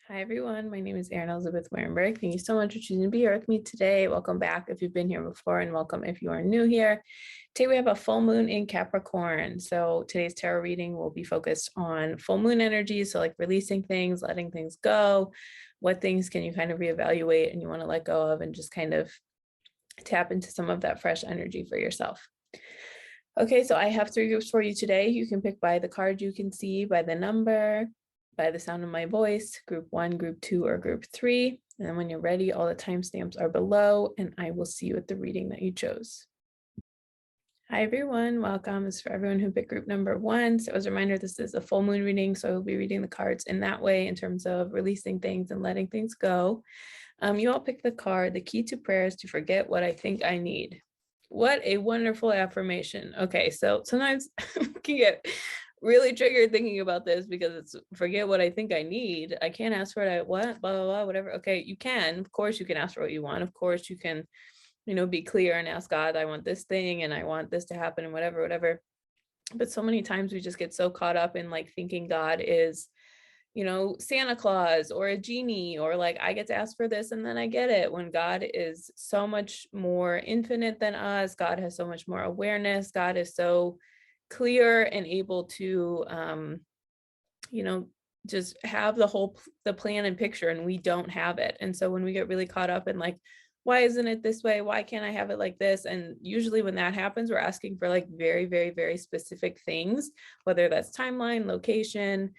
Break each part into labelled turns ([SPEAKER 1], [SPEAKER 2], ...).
[SPEAKER 1] Hi, everyone. My name is Erin Elizabeth Warenberg. Thank you so much for choosing to be here with me today. Welcome back if you've been here before, and welcome if you are new here. Today, we have a full moon in Capricorn. So today's tarot reading will be focused on full moon energy. So like releasing things, letting things go. What things can you kind of reevaluate and you want to let go of, and just kind of tap into some of that fresh energy for yourself. Okay, so I have 3 groups for you today. You can pick by the card you can see, by the number, by the sound of my voice, group 1, group 2, or group 3. And then when you're ready, all the timestamps are below, and I will see you at the reading that you chose. Hi, everyone. Welcome. This is for everyone who picked group number 1. So as a reminder, this is a full moon reading, so I will be reading the cards in that way in terms of releasing things and letting things go. You all picked the card, the key to prayer is to forget what I think I need. What a wonderful affirmation. Okay, so sometimes I can get really triggered thinking about this because it's forget what I think I need. I can't ask for what I want, blah, blah, blah, whatever. Okay, you can. Of course, you can ask for what you want. Of course, you can, be clear and ask God, I want this thing and I want this to happen and whatever. But so many times we just get so caught up in like thinking God is, Santa Claus or a genie, or like I get to ask for this and then I get it, when God is so much more infinite than us. God has so much more awareness. God is so clear and able to, just have the plan and picture, and we don't have it. And so when we get really caught up in like, why isn't it this way? Why can't I have it like this? And usually when that happens, we're asking for like very, very, very specific things, whether that's timeline, location,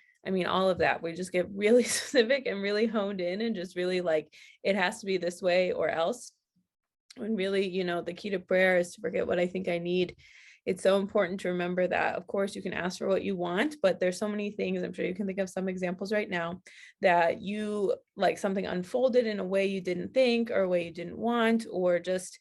[SPEAKER 1] all of that. We just get really specific and really honed in and just really like, it has to be this way or else. When really, the key to prayer is to forget what I think I need. It's so important to remember that, of course, you can ask for what you want, but there's so many things, I'm sure you can think of some examples right now, that you like something unfolded in a way you didn't think, or a way you didn't want, or just,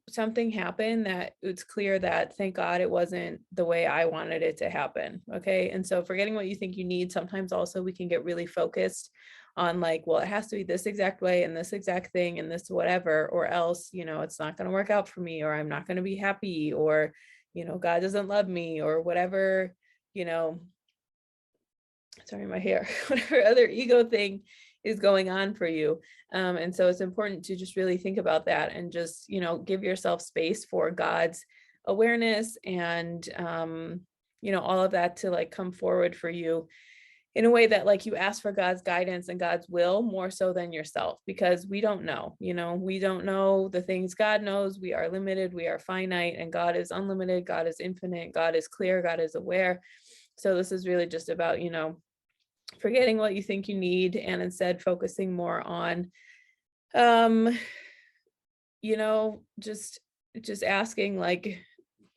[SPEAKER 1] something happened that it's clear that, thank God, it wasn't the way I wanted it to happen. Okay. And so forgetting what you think you need, sometimes also we can get really focused on like, well, it has to be this exact way and this exact thing and this whatever, or else, it's not going to work out for me, or I'm not going to be happy, or, God doesn't love me, or whatever, sorry, my hair, whatever other ego thing is going on for you. And so it's important to just really think about that and just, give yourself space for God's awareness and, all of that to like come forward for you in a way that like you ask for God's guidance and God's will more so than yourself, because we don't know, we don't know the things God knows. We are limited, we are finite, and God is unlimited. God is infinite. God is clear. God is aware. So this is really just about, forgetting what you think you need and instead focusing more on, just asking like,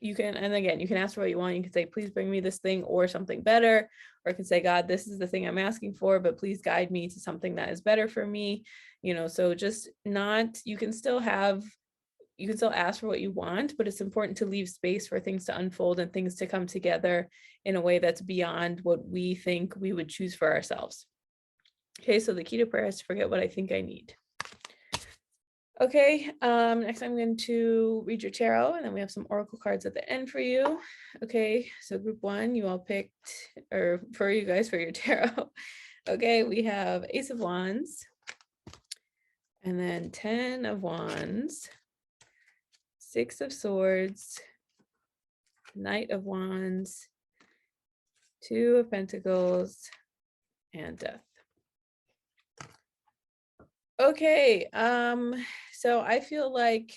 [SPEAKER 1] you can, and again, you can ask for what you want. You can say, please bring me this thing or something better, or you can say, God, this is the thing I'm asking for, but please guide me to something that is better for me. So just not, you can still ask for what you want, but it's important to leave space for things to unfold and things to come together in a way that's beyond what we think we would choose for ourselves. Okay, so the key to prayer is to forget what I think I need. Okay, next I'm going to read your tarot, and then we have some oracle cards at the end for you. Okay, so group 1, you all picked, or for you guys for your tarot. Okay, we have Ace of Wands, and then 10 of Wands, 6 of Swords, Knight of Wands, 2 of Pentacles, and Death. Okay, so I feel like,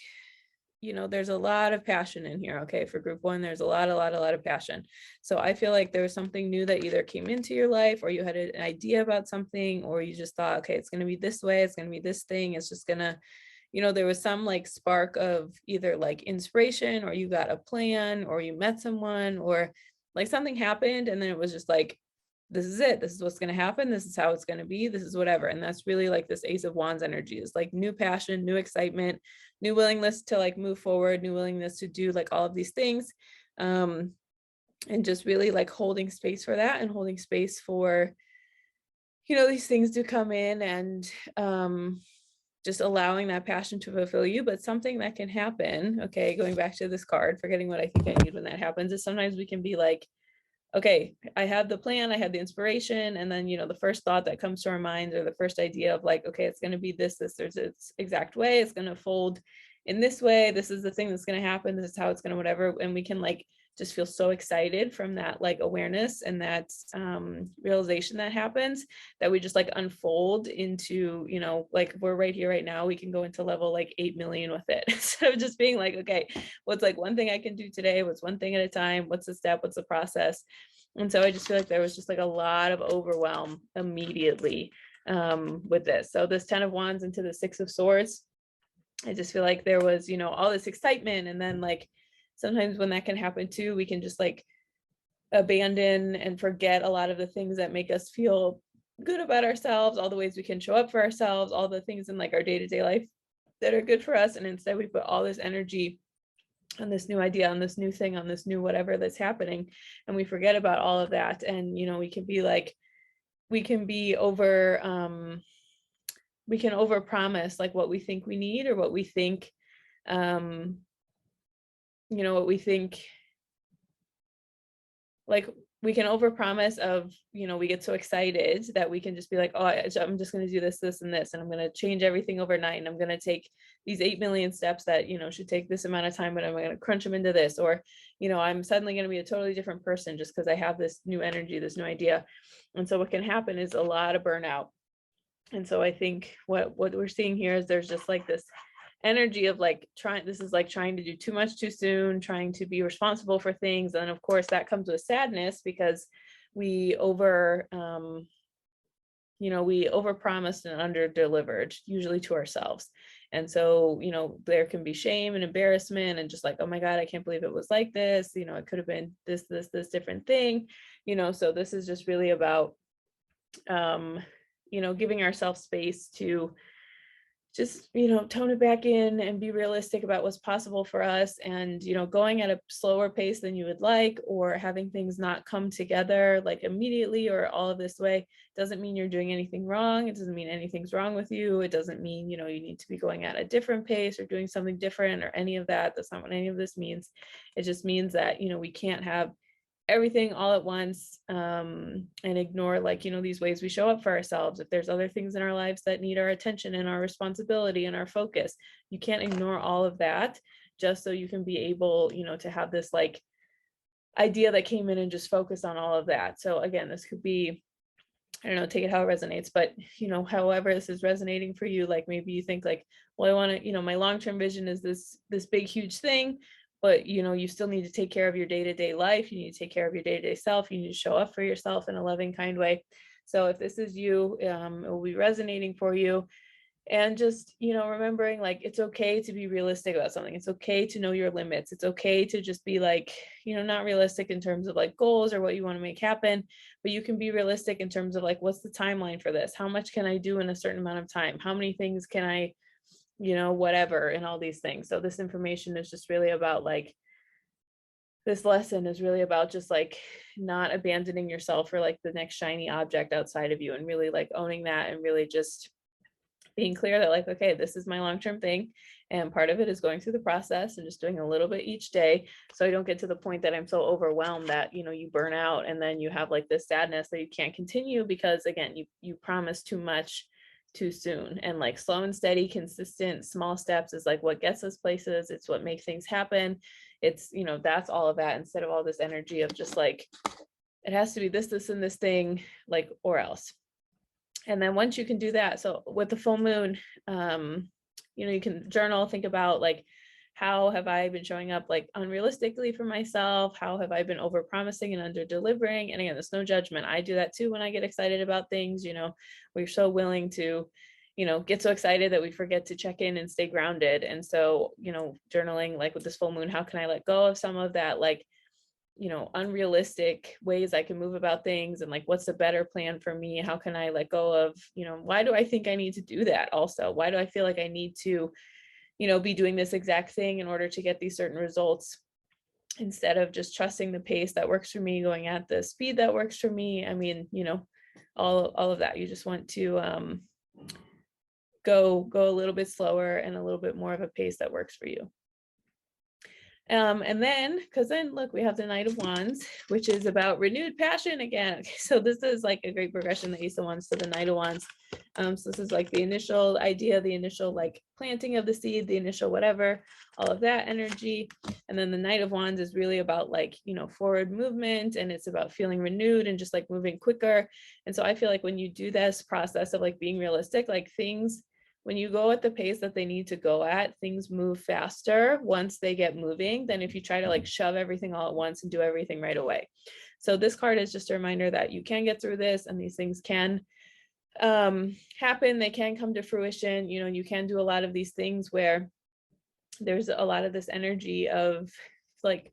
[SPEAKER 1] there's a lot of passion in here. Okay, for group 1, there's a lot of passion. So I feel like there was something new that either came into your life, or you had an idea about something, or you just thought, okay, it's going to be this way, it's going to be this thing, it's just gonna, there was some like spark of either like inspiration, or you got a plan, or you met someone, or like something happened, and then it was just like, this is it, this is what's going to happen, this is how it's going to be, this is whatever. And that's really like this Ace of Wands energy is like new passion, new excitement, new willingness to like move forward, new willingness to do like all of these things, and just really like holding space for that, and holding space for, these things to come in, and just allowing that passion to fulfill you. But something that can happen, okay, going back to this card, forgetting what I think I need, when that happens, is sometimes we can be like, okay, I have the plan, I have the inspiration, and then, the first thought that comes to our minds, or the first idea of like, okay, it's going to be this, there's its exact way, it's going to fold in this way, this is the thing that's going to happen, this is how it's going to whatever, and we can like just feel so excited from that like awareness and that realization that happens, that we just like unfold into, like we're right here right now, we can go into level like 8 million with it. Instead of just being like, okay, what's like one thing I can do today, what's one thing at a time, what's the step, what's the process. And so I just feel like there was just like a lot of overwhelm immediately with this. So this 10 of Wands into the 6 of Swords, I just feel like there was, all this excitement. And then like, sometimes when that can happen too, we can just like abandon and forget a lot of the things that make us feel good about ourselves, all the ways we can show up for ourselves, all the things in like our day-to-day life that are good for us. And instead we put all this energy on this new idea, on this new thing, on this new whatever that's happening. And we forget about all of that. And, we can be like, we can over promise like what we think we need, or what we think, what we think, like we can overpromise of, we get so excited that we can just be like, oh, I'm just going to do this, this, and this, and I'm going to change everything overnight. And I'm going to take these 8 million steps that, should take this amount of time, but I'm going to crunch them into this. Or, I'm suddenly going to be a totally different person just because I have this new energy, this new idea. And so what can happen is a lot of burnout. And so I think what we're seeing here is there's just like this energy of like trying to do too much too soon, trying to be responsible for things. And of course that comes with sadness, because we overpromised and under delivered, usually to ourselves. And so, there can be shame and embarrassment and just like, oh my God, I can't believe it was like this. It could have been this different thing, so this is just really about, giving ourselves space to just, tone it back in and be realistic about what's possible for us. And, going at a slower pace than you would like, or having things not come together like immediately or all of this way, doesn't mean you're doing anything wrong. It doesn't mean anything's wrong with you. It doesn't mean, you need to be going at a different pace or doing something different or any of that. That's not what any of this means. It just means that, we can't have everything all at once, and ignore like, these ways we show up for ourselves. If there's other things in our lives that need our attention and our responsibility and our focus, you can't ignore all of that just so you can be able, to have this like idea that came in and just focus on all of that. So again, this could be, I don't know, take it how it resonates, but however this is resonating for you, like maybe you think like, well, I want to, my long-term vision is this big, huge thing, but you still need to take care of your day-to-day life. You need to take care of your day-to-day self. You need to show up for yourself in a loving, kind way. So if this is you, it will be resonating for you. And just, remembering like, it's okay to be realistic about something. It's okay to know your limits. It's okay to just be like, not realistic in terms of like goals or what you want to make happen, but you can be realistic in terms of like, what's the timeline for this? How much can I do in a certain amount of time? How many things can I, whatever, and all these things. So this information is just really about like, this lesson is really about just like not abandoning yourself for like the next shiny object outside of you, and really like owning that, and really just being clear that like, okay, this is my long-term thing, and part of it is going through the process and just doing a little bit each day, so I don't get to the point that I'm so overwhelmed that you burn out, and then you have like this sadness that you can't continue because again, you promise too much too soon. And like slow and steady, consistent, small steps is like what gets us places. It's what makes things happen. It's that's all of that, instead of all this energy of just like, it has to be this and this thing, like, or else. And then once you can do that, so with the full moon, you can journal, think about like, how have I been showing up like unrealistically for myself? How have I been over promising and under delivering? And again, there's no judgment. I do that too when I get excited about things. We're so willing to, get so excited that we forget to check in and stay grounded. And so, journaling like with this full moon, how can I let go of some of that, like, unrealistic ways I can move about things, and like, what's the better plan for me? How can I let go of, why do I think I need to do that? Also, why do I feel like I need to, be doing this exact thing in order to get these certain results, instead of just trusting the pace that works for me, going at the speed that works for me? I mean, all of that. You just want to go a little bit slower and a little bit more of a pace that works for you. And then, because then look, we have the Knight of Wands, which is about renewed passion again. Okay, so this is like a great progression, the Ace of Wands to the Knight of Wands. So this is like the initial idea, the initial like planting of the seed, the initial whatever, all of that energy. And then the Knight of Wands is really about like, you know, forward movement, and it's about feeling renewed and just like moving quicker. And so I feel like when you do this process of like being realistic, like things, when you go at the pace that they need to go at, things move faster once they get moving than if you try to like shove everything all at once and do everything right away. So this card is just a reminder that you can get through this, and these things can happen. They can come to fruition. You know, you can do a lot of these things where there's a lot of this energy of like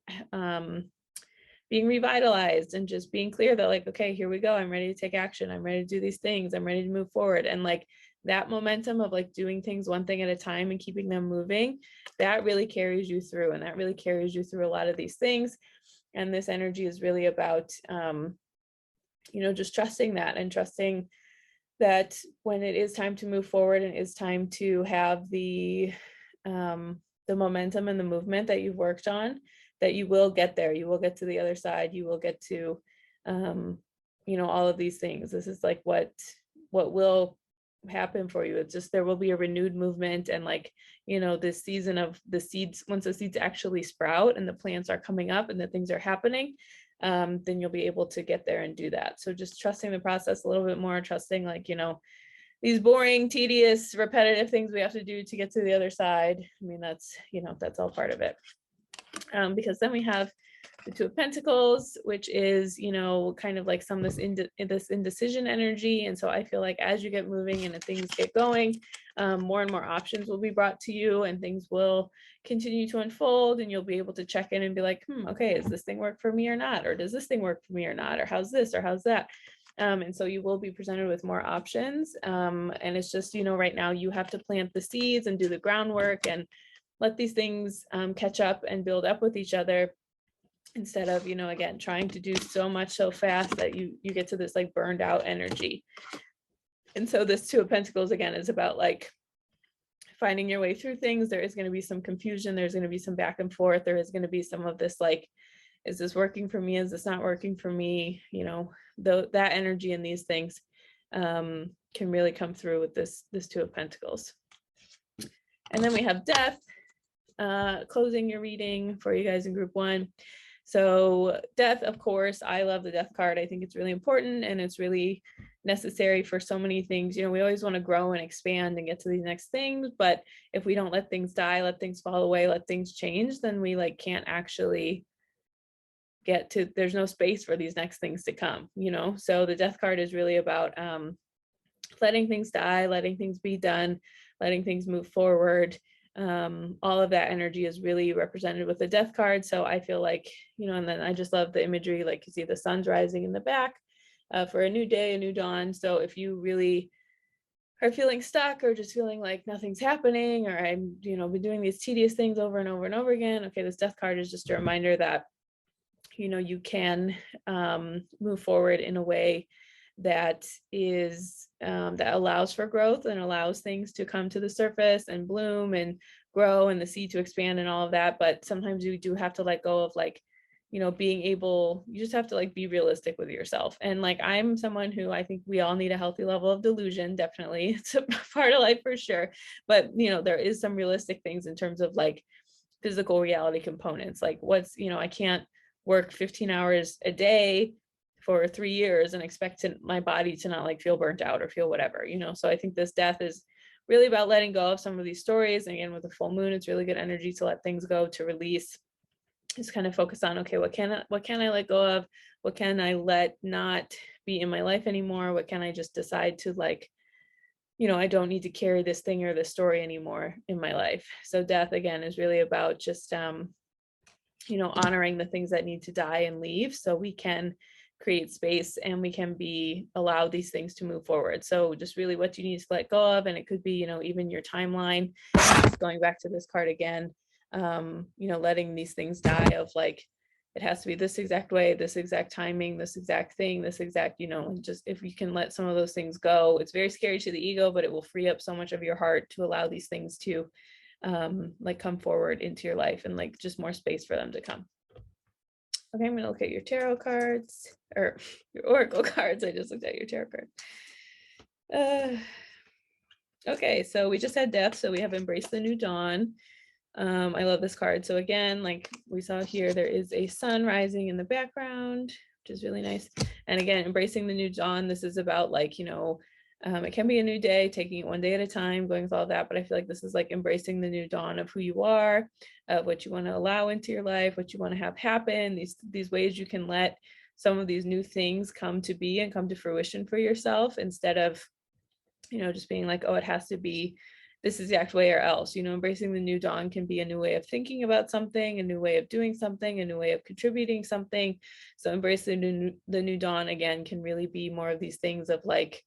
[SPEAKER 1] being revitalized and just being clear that like, okay, here we go. I'm ready to take action. I'm ready to do these things. I'm ready to move forward. And like that momentum of like doing things one thing at a time and keeping them moving, that really carries you through, and that really carries you through a lot of these things. And this energy is really about, you know, just trusting that, and trusting that when it is time to move forward and it's time to have the momentum and the movement that you've worked on, that you will get there. You will get to the other side. You will get to, you know, all of these things. This is like what will happen for you. It's just, there will be a renewed movement, and like, you know, this season of the seeds, once the seeds actually sprout and the plants are coming up and the things are happening, then you'll be able to get there and do that. So just trusting the process a little bit more, trusting like, you know, these boring, tedious, repetitive things we have to do to get to the other side. I mean, that's, you know, that's all part of it. Because then we have the Two of Pentacles, which is, you know, kind of like some of this indecision energy. And so I feel like as you get moving and things get going, more and more options will be brought to you, and things will continue to unfold, and you'll be able to check in and be like, okay, does this thing work for me or not? Or does this thing work for me or not? Or how's this or how's that? And so you will be presented with more options. And it's just, you know, right now you have to plant the seeds and do the groundwork and let these things catch up and build up with each other, instead of, you know, again, trying to do so much so fast that you get to this like burned out energy. And so this Two of Pentacles again is about like finding your way through things. There is going to be some confusion. There's going to be some back and forth. There is going to be some of this like, is this working for me? Is this not working for me? You know, that energy in these things can really come through with this Two of Pentacles. And then we have Death, closing your reading for you guys in group 1. So Death, of course, I love the Death card. I think it's really important, and it's really necessary for so many things. You know, we always want to grow and expand and get to these next things, but if we don't let things die, let things fall away, let things change, then we like can't actually get to, there's no space for these next things to come, you know? So the Death card is really about letting things die, letting things be done, letting things move forward. All of that energy is really represented with the Death card. So I feel like, you know, and then I just love the imagery, like you see the sun's rising in the back for a new day, a new dawn. So if you really are feeling stuck or just feeling like nothing's happening, or I'm, you know, been doing these tedious things over and over and over again, okay, this Death card is just a reminder that, you know, you can move forward in a way that is that allows for growth and allows things to come to the surface and bloom and grow and the seed to expand and all of that. But sometimes you do have to let go of like, you know, being able, you just have to like be realistic with yourself. And like, I'm someone who, I think we all need a healthy level of delusion. Definitely. It's a part of life for sure. But, you know, there is some realistic things in terms of like physical reality components. Like what's, you know, I can't work 15 hours a day for 3 years and expect my body to not like feel burnt out or feel whatever, you know? So I think this Death is really about letting go of some of these stories. And again, with the full moon, it's really good energy to let things go, to release, just kind of focus on, okay, what can I let go of? What can I let not be in my life anymore? What can I just decide to like, you know, I don't need to carry this thing or this story anymore in my life. So Death again is really about just, you know, honoring the things that need to die and leave so we can create space and we can allow these things to move forward. So just really what you need to let go of. And it could be, you know, even your timeline, going back to this card again, you know, letting these things die of like, it has to be this exact way, this exact timing, this exact thing, this exact, you know, just if you can let some of those things go, it's very scary to the ego, but it will free up so much of your heart to allow these things to like come forward into your life, and like just more space for them to come. Okay, I'm gonna look at your tarot cards, or your oracle cards. I just looked at your tarot card. Okay, so we just had death, so we have embrace the new dawn. I love this card. So again, like we saw here, there is a sun rising in the background, which is really nice. And again, embracing the new dawn. This is about like, it can be a new day, taking it one day at a time, going with all that. But I feel like this is like embracing the new dawn of who you are, of what you want to allow into your life, what you want to have happen, these ways you can let some of these new things come to be and come to fruition for yourself, instead of, just being like, oh, it has to be this is the exact way or else. Embracing the new dawn can be a new way of thinking about something, a new way of doing something, a new way of contributing something. So embracing the new dawn, again, can really be more of these things of like,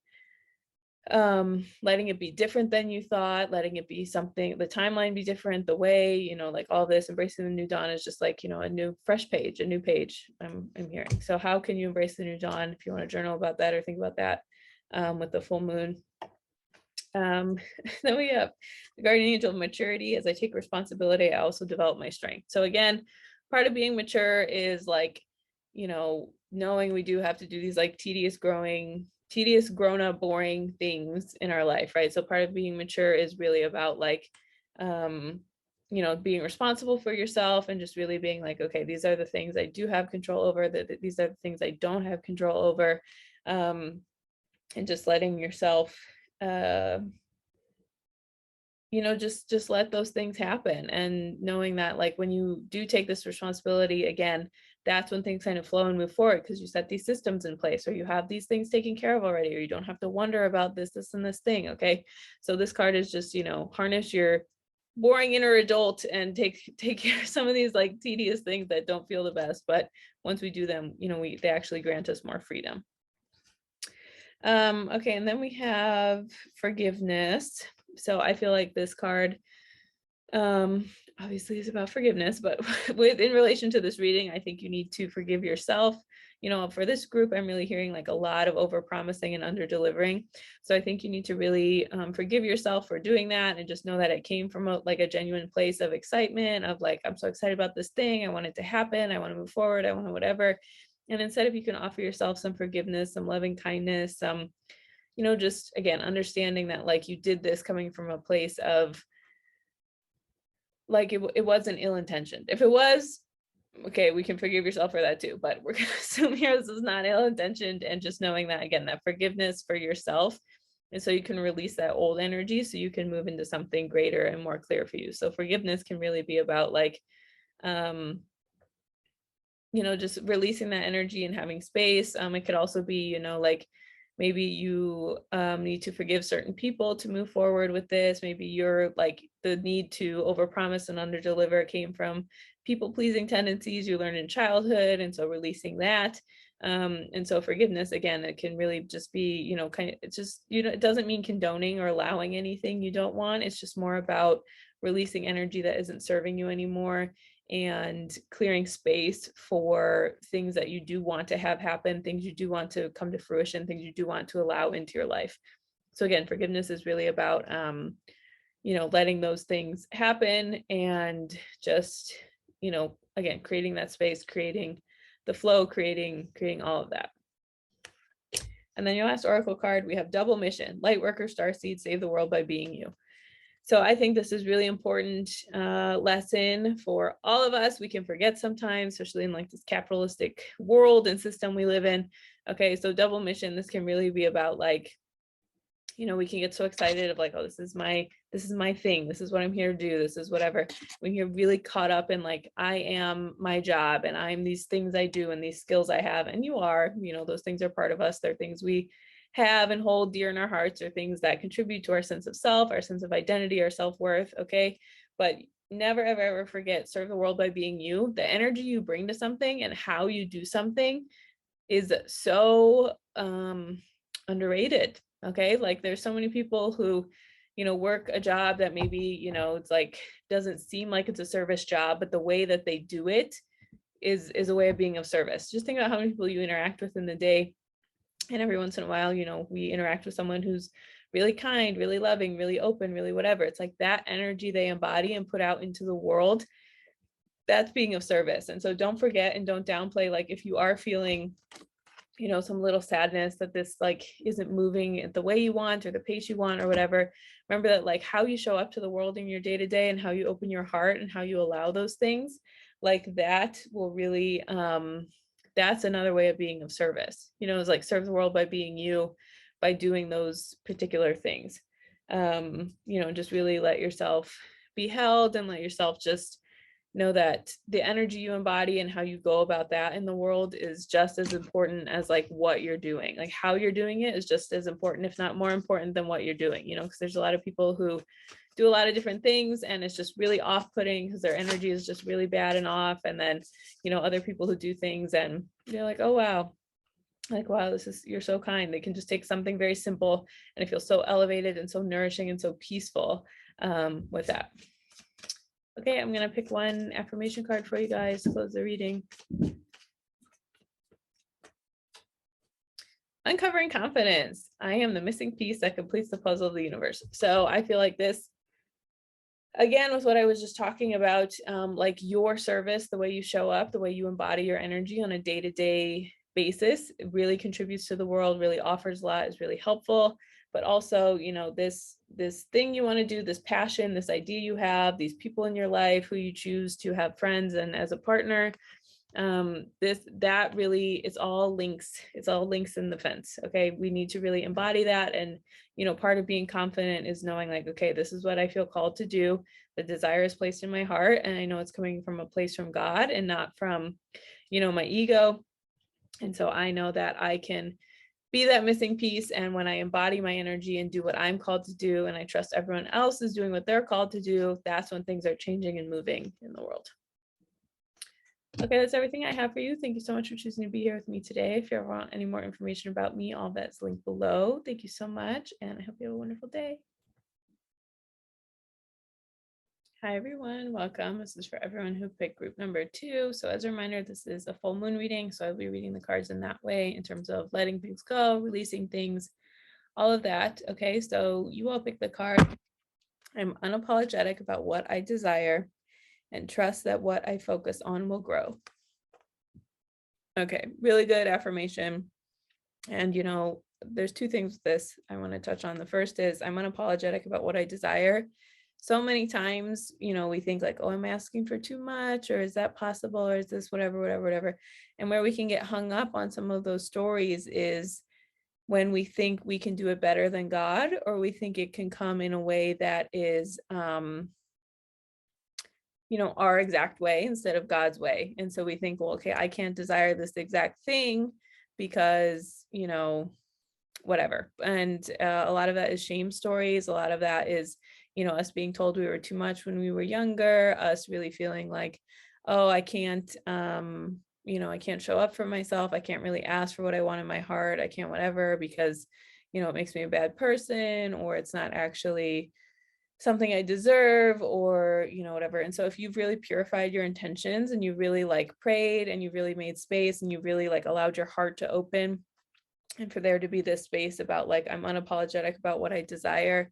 [SPEAKER 1] letting it be different than you thought, letting it be something, the timeline be different, the way, like all this. Embracing the new dawn is just like, a new fresh page, a new page. I'm hearing. So how can you embrace the new dawn? If you want to journal about that or think about that, with the full moon. Then we have the guardian angel of maturity. As I take responsibility, I also develop my strength. So again, part of being mature is like, knowing we do have to do these like tedious, grown up, boring things in our life, right? So part of being mature is really about like, being responsible for yourself, and just really being like, okay, these are the things I do have control over, these are the things I don't have control over, and just letting yourself, just let those things happen, and knowing that like when you do take this responsibility, again, that's when things kind of flow and move forward, because you set these systems in place, or you have these things taken care of already, or you don't have to wonder about this and this thing. Okay, so this card is just, harness your boring inner adult and take care of some of these like tedious things that don't feel the best, but once we do them, they actually grant us more freedom. Okay, and then we have forgiveness. So I feel like this card obviously is about forgiveness, but in relation to this reading, I think you need to forgive yourself. For this group, I'm really hearing like a lot of over promising and under delivering. So I think you need to really forgive yourself for doing that, and just know that it came from a genuine place of excitement, of like, I'm so excited about this thing, I want it to happen, I want to move forward, I want to whatever. And instead, if you can offer yourself some forgiveness, some loving kindness, some, just again, understanding that like you did this coming from a place of like, it wasn't ill-intentioned. If it was, okay, we can forgive yourself for that too, but we're going to assume here this is not ill-intentioned, and just knowing that, again, that forgiveness for yourself. And so you can release that old energy so you can move into something greater and more clear for you. So forgiveness can really be about like, just releasing that energy and having space. It could also be, like maybe you need to forgive certain people to move forward with this. Maybe you're like the need to overpromise and underdeliver came from people-pleasing tendencies you learned in childhood, and so releasing that. And so forgiveness, again, it can really just be, it's just, it doesn't mean condoning or allowing anything you don't want. It's just more about releasing energy that isn't serving you anymore, and clearing space for things that you do want to have happen, things you do want to come to fruition, things you do want to allow into your life. So again, forgiveness is really about, letting those things happen, and just, again, creating that space, creating the flow, creating all of that. And then your last oracle card, we have double mission, light worker, starseed, save the world by being you. So I think this is really important lesson for all of us. We can forget sometimes, especially in like this capitalistic world and system we live in. Okay, so double mission, this can really be about like, we can get so excited of like, oh, this is my thing. This is what I'm here to do. This is whatever. When you're really caught up in like, I am my job, and I'm these things I do, and these skills I have, and you are, those things are part of us. They're things we have and hold dear in our hearts, or things that contribute to our sense of self, our sense of identity, our self-worth. Okay, but never ever forget, serve the world by being you. The energy you bring to something and how you do something is so underrated. Okay, like there's so many people who work a job that maybe it's like doesn't seem like it's a service job, but the way that they do it is a way of being of service. Just think about how many people you interact with in the day, And every once in a while, you know, we interact with someone who's really kind, really loving, really open, really whatever. It's like that energy they embody and put out into the world, that's being of service. And so don't forget and don't downplay, like if you are feeling, you know, some little sadness that this like isn't moving the way you want or the pace you want or whatever, remember that like how you show up to the world in your day to day and how you open your heart and how you allow those things, like that will really that's another way of being of service. You know, it's like serve the world by being you, by doing those particular things. You know, just really let yourself be held and let yourself just know that the energy you embody and how you go about that in the world is just as important as like what you're doing. Like how you're doing it is just as important, if not more important than what you're doing, you know, because there's a lot of people who do a lot of different things and it's just really off-putting because their energy is just really bad and off. And then, you know, other people who do things and you're like, oh wow, like wow, this is, you're so kind. They can just take something very simple and it feels so elevated and so nourishing and so peaceful with that. Okay, I'm gonna pick one affirmation card for you guys to close the reading. Uncovering confidence. I am the missing piece that completes the puzzle of the universe. So I feel like this, again, with what I was just talking about, like your service, the way you show up, the way you embody your energy on a day-to-day basis, it really contributes to the world, really offers a lot, is really helpful. But also, you know, this thing you want to do, this passion, this idea you have, these people in your life who you choose to have friends and as a partner, that really, it's all links in the fence. Okay, we need to really embody that. And you know, part of being confident is knowing like, okay, this is what I feel called to do. The desire is placed in my heart and I know it's coming from a place from God and not from, you know, my ego. And so I know that I can be that missing piece. And when I embody my energy and do what I'm called to do, and I trust everyone else is doing what they're called to do, that's when things are changing and moving in the world. Okay, that's everything I have for you. Thank you so much for choosing to be here with me today. If you ever want any more information about me, all that's linked below. Thank you so much, and I hope you have a wonderful day. Hi, everyone. Welcome. This is for everyone who picked group number 2. So as a reminder, this is a full moon reading. So I'll be reading the cards in that way in terms of letting things go, releasing things, all of that. Okay, so you all pick the card. I'm unapologetic about what I desire and trust that what I focus on will grow. Okay, really good affirmation. And, you know, there's 2 things with this I want to touch on. The first is I'm unapologetic about what I desire. So many times, you know, we think like, oh, I'm asking for too much, or is that possible, or is this whatever. And where we can get hung up on some of those stories is when we think we can do it better than God, or we think it can come in a way that is, you know, our exact way instead of God's way. And so we think, well, okay, I can't desire this exact thing because, you know, whatever. And a lot of that is shame stories. A lot of that is, you know, us being told we were too much when we were younger, us really feeling like, oh, I can't, you know, I can't show up for myself. I can't really ask for what I want in my heart. I can't whatever because, you know, it makes me a bad person, or it's not actually something I deserve, or, you know, whatever. And so if you've really purified your intentions and you really like prayed and you really made space and you really like allowed your heart to open, and for there to be this space about like, I'm unapologetic about what I desire,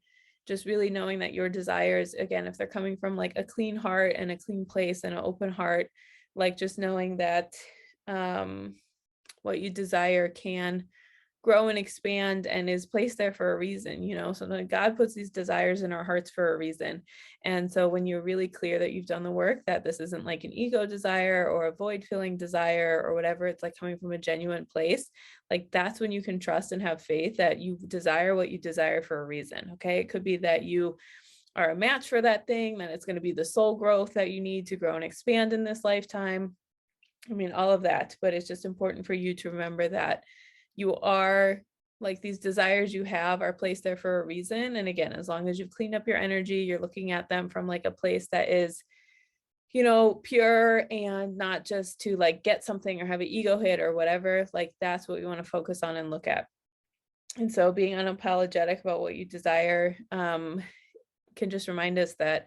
[SPEAKER 1] just really knowing that your desires, again, if they're coming from like a clean heart and a clean place and an open heart, like just knowing that what you desire can grow and expand and is placed there for a reason, you know. So then God puts these desires in our hearts for a reason. And so when you're really clear that you've done the work, that this isn't like an ego desire or a void filling desire or whatever, it's like coming from a genuine place, like that's when you can trust and have faith that you desire what you desire for a reason. Okay, it could be that you are a match for that thing, that it's going to be the soul growth that you need to grow and expand in this lifetime. I mean, all of that, but it's just important for you to remember that you are, like, these desires you have are placed there for a reason. And again, as long as you've cleaned up your energy, you're looking at them from like a place that is, you know, pure and not just to like get something or have an ego hit or whatever, like that's what we want to focus on and look at. And so being unapologetic about what you desire can just remind us that,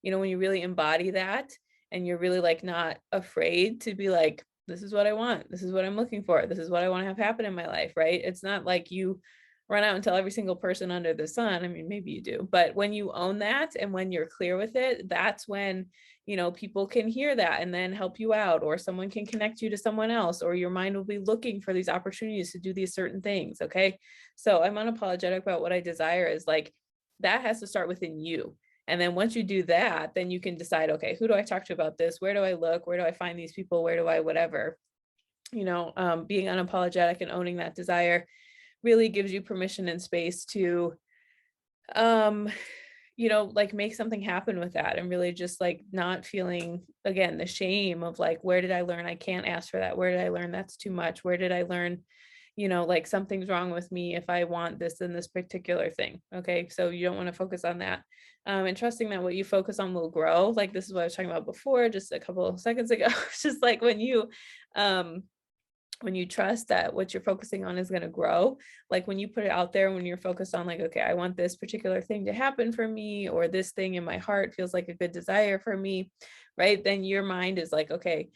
[SPEAKER 1] you know, when you really embody that and you're really like not afraid to be like, this is what I want. This is what I'm looking for. This is what I want to have happen in my life, right? It's not like you run out and tell every single person under the sun. I mean, maybe you do, but when you own that and when you're clear with it, that's when, people can hear that and then help you out, or someone can connect you to someone else, or your mind will be looking for these opportunities to do these certain things. Okay. So I'm unapologetic about what I desire is like, that has to start within you. And then once you do that, then you can decide, okay, who do I talk to about this? Where do I look? Where do I find these people? Where do I, whatever, being unapologetic and owning that desire really gives you permission and space to, like make something happen with that, and really just like not feeling, again, the shame of like, where did I learn I can't ask for that? Where did I learn that's too much? Where did I learn, like something's wrong with me if I want this in this particular thing? Okay. So you don't want to focus on that. And trusting that what you focus on will grow. Like this is what I was talking about before, just a couple of seconds ago. It's just like when you trust that what you're focusing on is going to grow, like when you put it out there, when you're focused on like, okay, I want this particular thing to happen for me, or this thing in my heart feels like a good desire for me, right? Then your mind is like, okay,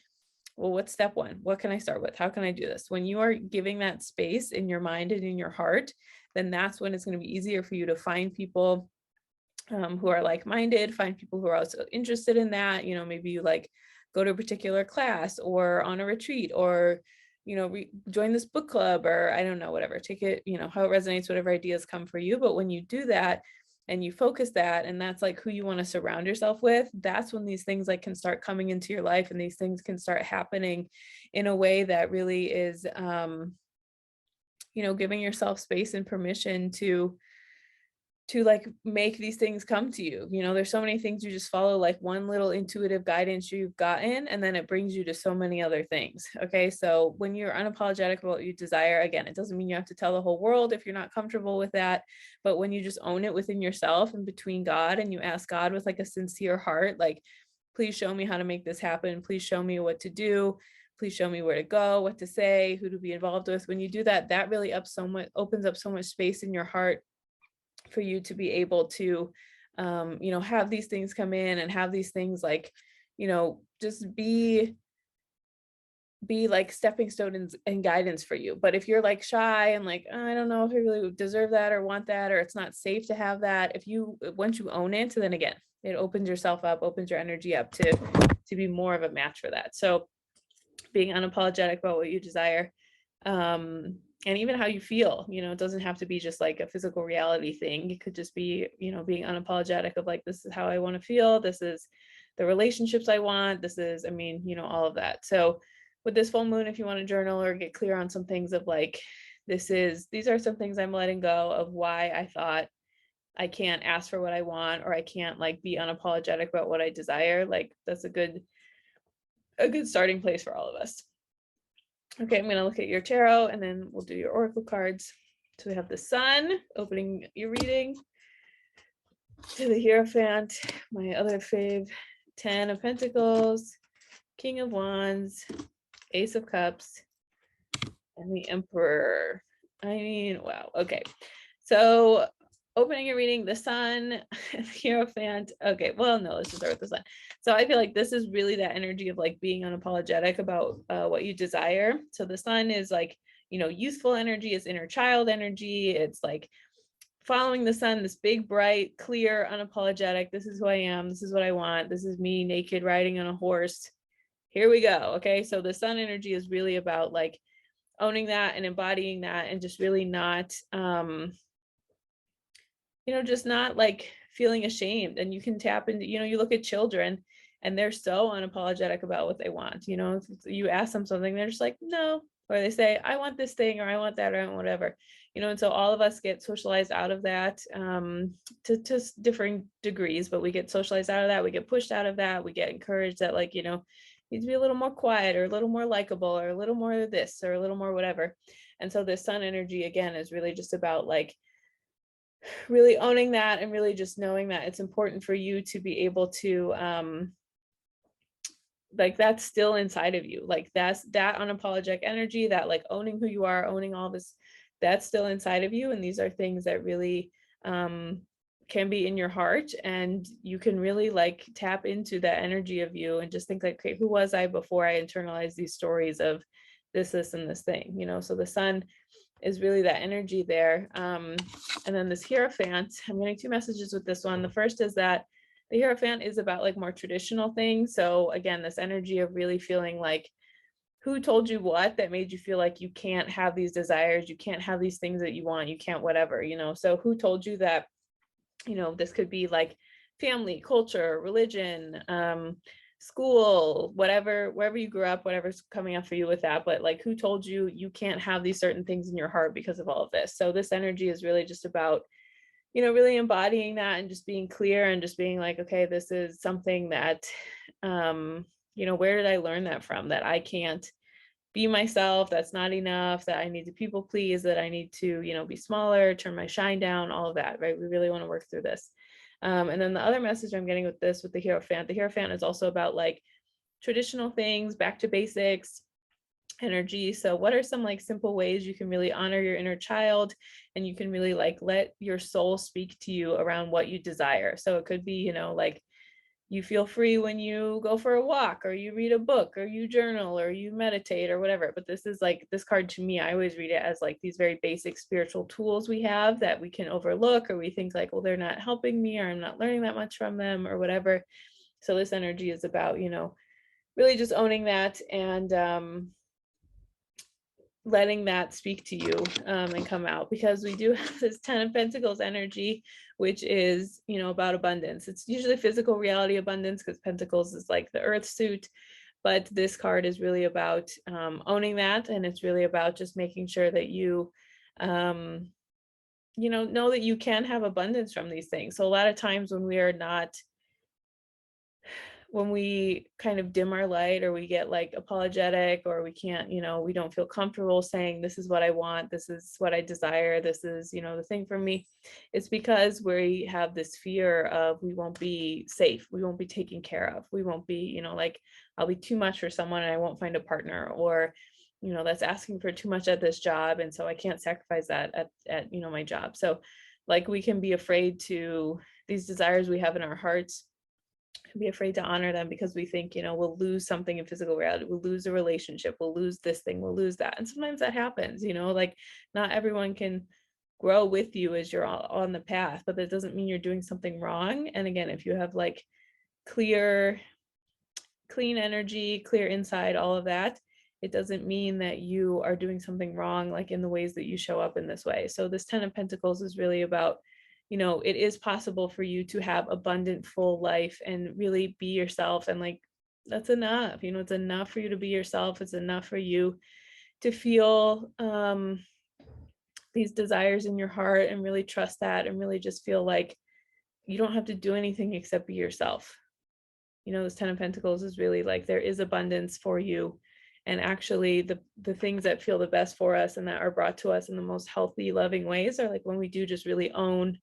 [SPEAKER 1] well, what's step one? What can I start with? How can I do this? When you are giving that space in your mind and in your heart, then that's when it's going to be easier for you to find people who are like-minded, find people who are also interested in that. Maybe you like go to a particular class or on a retreat, or join this book club, or I don't know, whatever, take it, how it resonates, whatever ideas come for you. But when you do that and you focus that, and that's like who you want to surround yourself with, that's when these things like can start coming into your life, and these things can start happening in a way that really is, giving yourself space and permission to like make these things come to you. There's so many things you just follow, like one little intuitive guidance you've gotten, and then it brings you to so many other things. Okay. So when you're unapologetic about what you desire, again, it doesn't mean you have to tell the whole world if you're not comfortable with that. But when you just own it within yourself and between God, and you ask God with like a sincere heart, like, please show me how to make this happen. Please show me what to do. Please show me where to go, what to say, who to be involved with. When you do that, that really opens up so much space in your heart for you to be able to, have these things come in, and have these things like, just be like stepping stones and guidance for you. But if you're like shy and like, I don't know if I really deserve that or want that, or it's not safe to have that, once you own it, then again, it opens yourself up, opens your energy up to be more of a match for that. So being unapologetic about what you desire, and even how you feel, it doesn't have to be just like a physical reality thing. It could just be, being unapologetic of like, this is how I want to feel. This is the relationships I want. This is, all of that. So with this full moon, if you want to journal or get clear on some things of like, these are some things I'm letting go of, why I thought I can't ask for what I want, or I can't like be unapologetic about what I desire. Like that's a good starting place for all of us. Okay, I'm going to look at your tarot, and then we'll do your oracle cards. So we have the Sun opening your reading, to the Hierophant, my other fave, 10 of Pentacles, King of Wands, Ace of Cups, and the Emperor. Wow. Okay. So opening your reading, the Sun, the Hierophant. Okay, well, no, let's just start with the Sun. So I feel like this is really that energy of like being unapologetic about what you desire. So the Sun is like, youthful energy, it's inner child energy. It's like following the sun, this big, bright, clear, unapologetic, this is who I am, this is what I want, this is me naked riding on a horse. Here we go. Okay, so the Sun energy is really about like owning that and embodying that, and just really not just not like feeling ashamed. And you can tap into, you look at children and they're so unapologetic about what they want. If you ask them something, they're just like, no, or they say, I want this thing, or I want that, or I want whatever, and so all of us get socialized out of that, to differing degrees, but we get socialized out of that, we get pushed out of that, we get encouraged that like, need to be a little more quiet, or a little more likable, or a little more this, or a little more whatever. And so this Sun energy again is really just about like really owning that, and really just knowing that it's important for you to be able to like that's still inside of you, like that's that unapologetic energy, that like owning who you are, owning all this, that's still inside of you. And these are things that really can be in your heart, and you can really like tap into that energy of you and just think like, okay, who was I before I internalized these stories of this, and this thing, you know? So the sun is really that energy there. And then this Hierophant, I'm getting two messages with this one. The first is that the Hierophant is about like more traditional things. So again, this energy of really feeling like, who told you what that made you feel like you can't have these desires, you can't have these things that you want, you can't whatever, you know? So who told you that, you know, this could be like family, culture, religion, school, whatever, wherever you grew up, whatever's coming up for you with that, but like who told you you can't have these certain things in your heart because of all of this? So this energy is really just about, you know, really embodying that and just being clear and just being like, okay, this is something that, you know, where did I learn that from? That I can't be myself, that's not enough, that I need to people please, that I need to, you know, be smaller, turn my shine down, all of that, right? We really want to work through this. And then the other message I'm getting with this, with the Hierophant is also about like traditional things, back to basics energy. So what are some like simple ways you can really honor your inner child, and you can really like let your soul speak to you around what you desire? So it could be, you know, like you feel free when you go for a walk, or you read a book, or you journal, or you meditate, or whatever. But this is like, this card to me, I always read it as like these very basic spiritual tools we have that we can overlook, or we think like, well, they're not helping me, or I'm not learning that much from them, or whatever. So this energy is about, you know, really just owning that and letting that speak to you and come out, because we do have this 10 of Pentacles energy, which is, you know, about abundance. It's usually physical reality abundance, because Pentacles is like the earth suit, but this card is really about owning that, and it's really about just making sure that you you know that you can have abundance from these things. So a lot of times when we are not, when we kind of dim our light, or we get like apologetic, or we can't, you know, we don't feel comfortable saying, this is what I want, this is what I desire, this is, you know, the thing for me, it's because we have this fear of we won't be safe, we won't be taken care of, we won't be, you know, like I'll be too much for someone and I won't find a partner, or, you know, that's asking for too much at this job, and so I can't sacrifice that at you know, my job. So like we can be afraid to, these desires we have in our hearts, be afraid to honor them, because we think, you know, we'll lose something in physical reality, we'll lose a relationship, we'll lose this thing, we'll lose that. And sometimes that happens, you know, like not everyone can grow with you as you're on the path, but that doesn't mean you're doing something wrong. And again, if you have like clean energy, clear inside, all of that, it doesn't mean that you are doing something wrong, like in the ways that you show up in this way. So this 10 of Pentacles is really about, you know, it is possible for you to have abundant, full life and really be yourself. And like, that's enough, you know, it's enough for you to be yourself. It's enough for you to feel these desires in your heart, and really trust that, and really just feel like you don't have to do anything except be yourself. You know, this 10 of Pentacles is really like, there is abundance for you. And actually the things that feel the best for us and that are brought to us in the most healthy, loving ways are like when we do just really own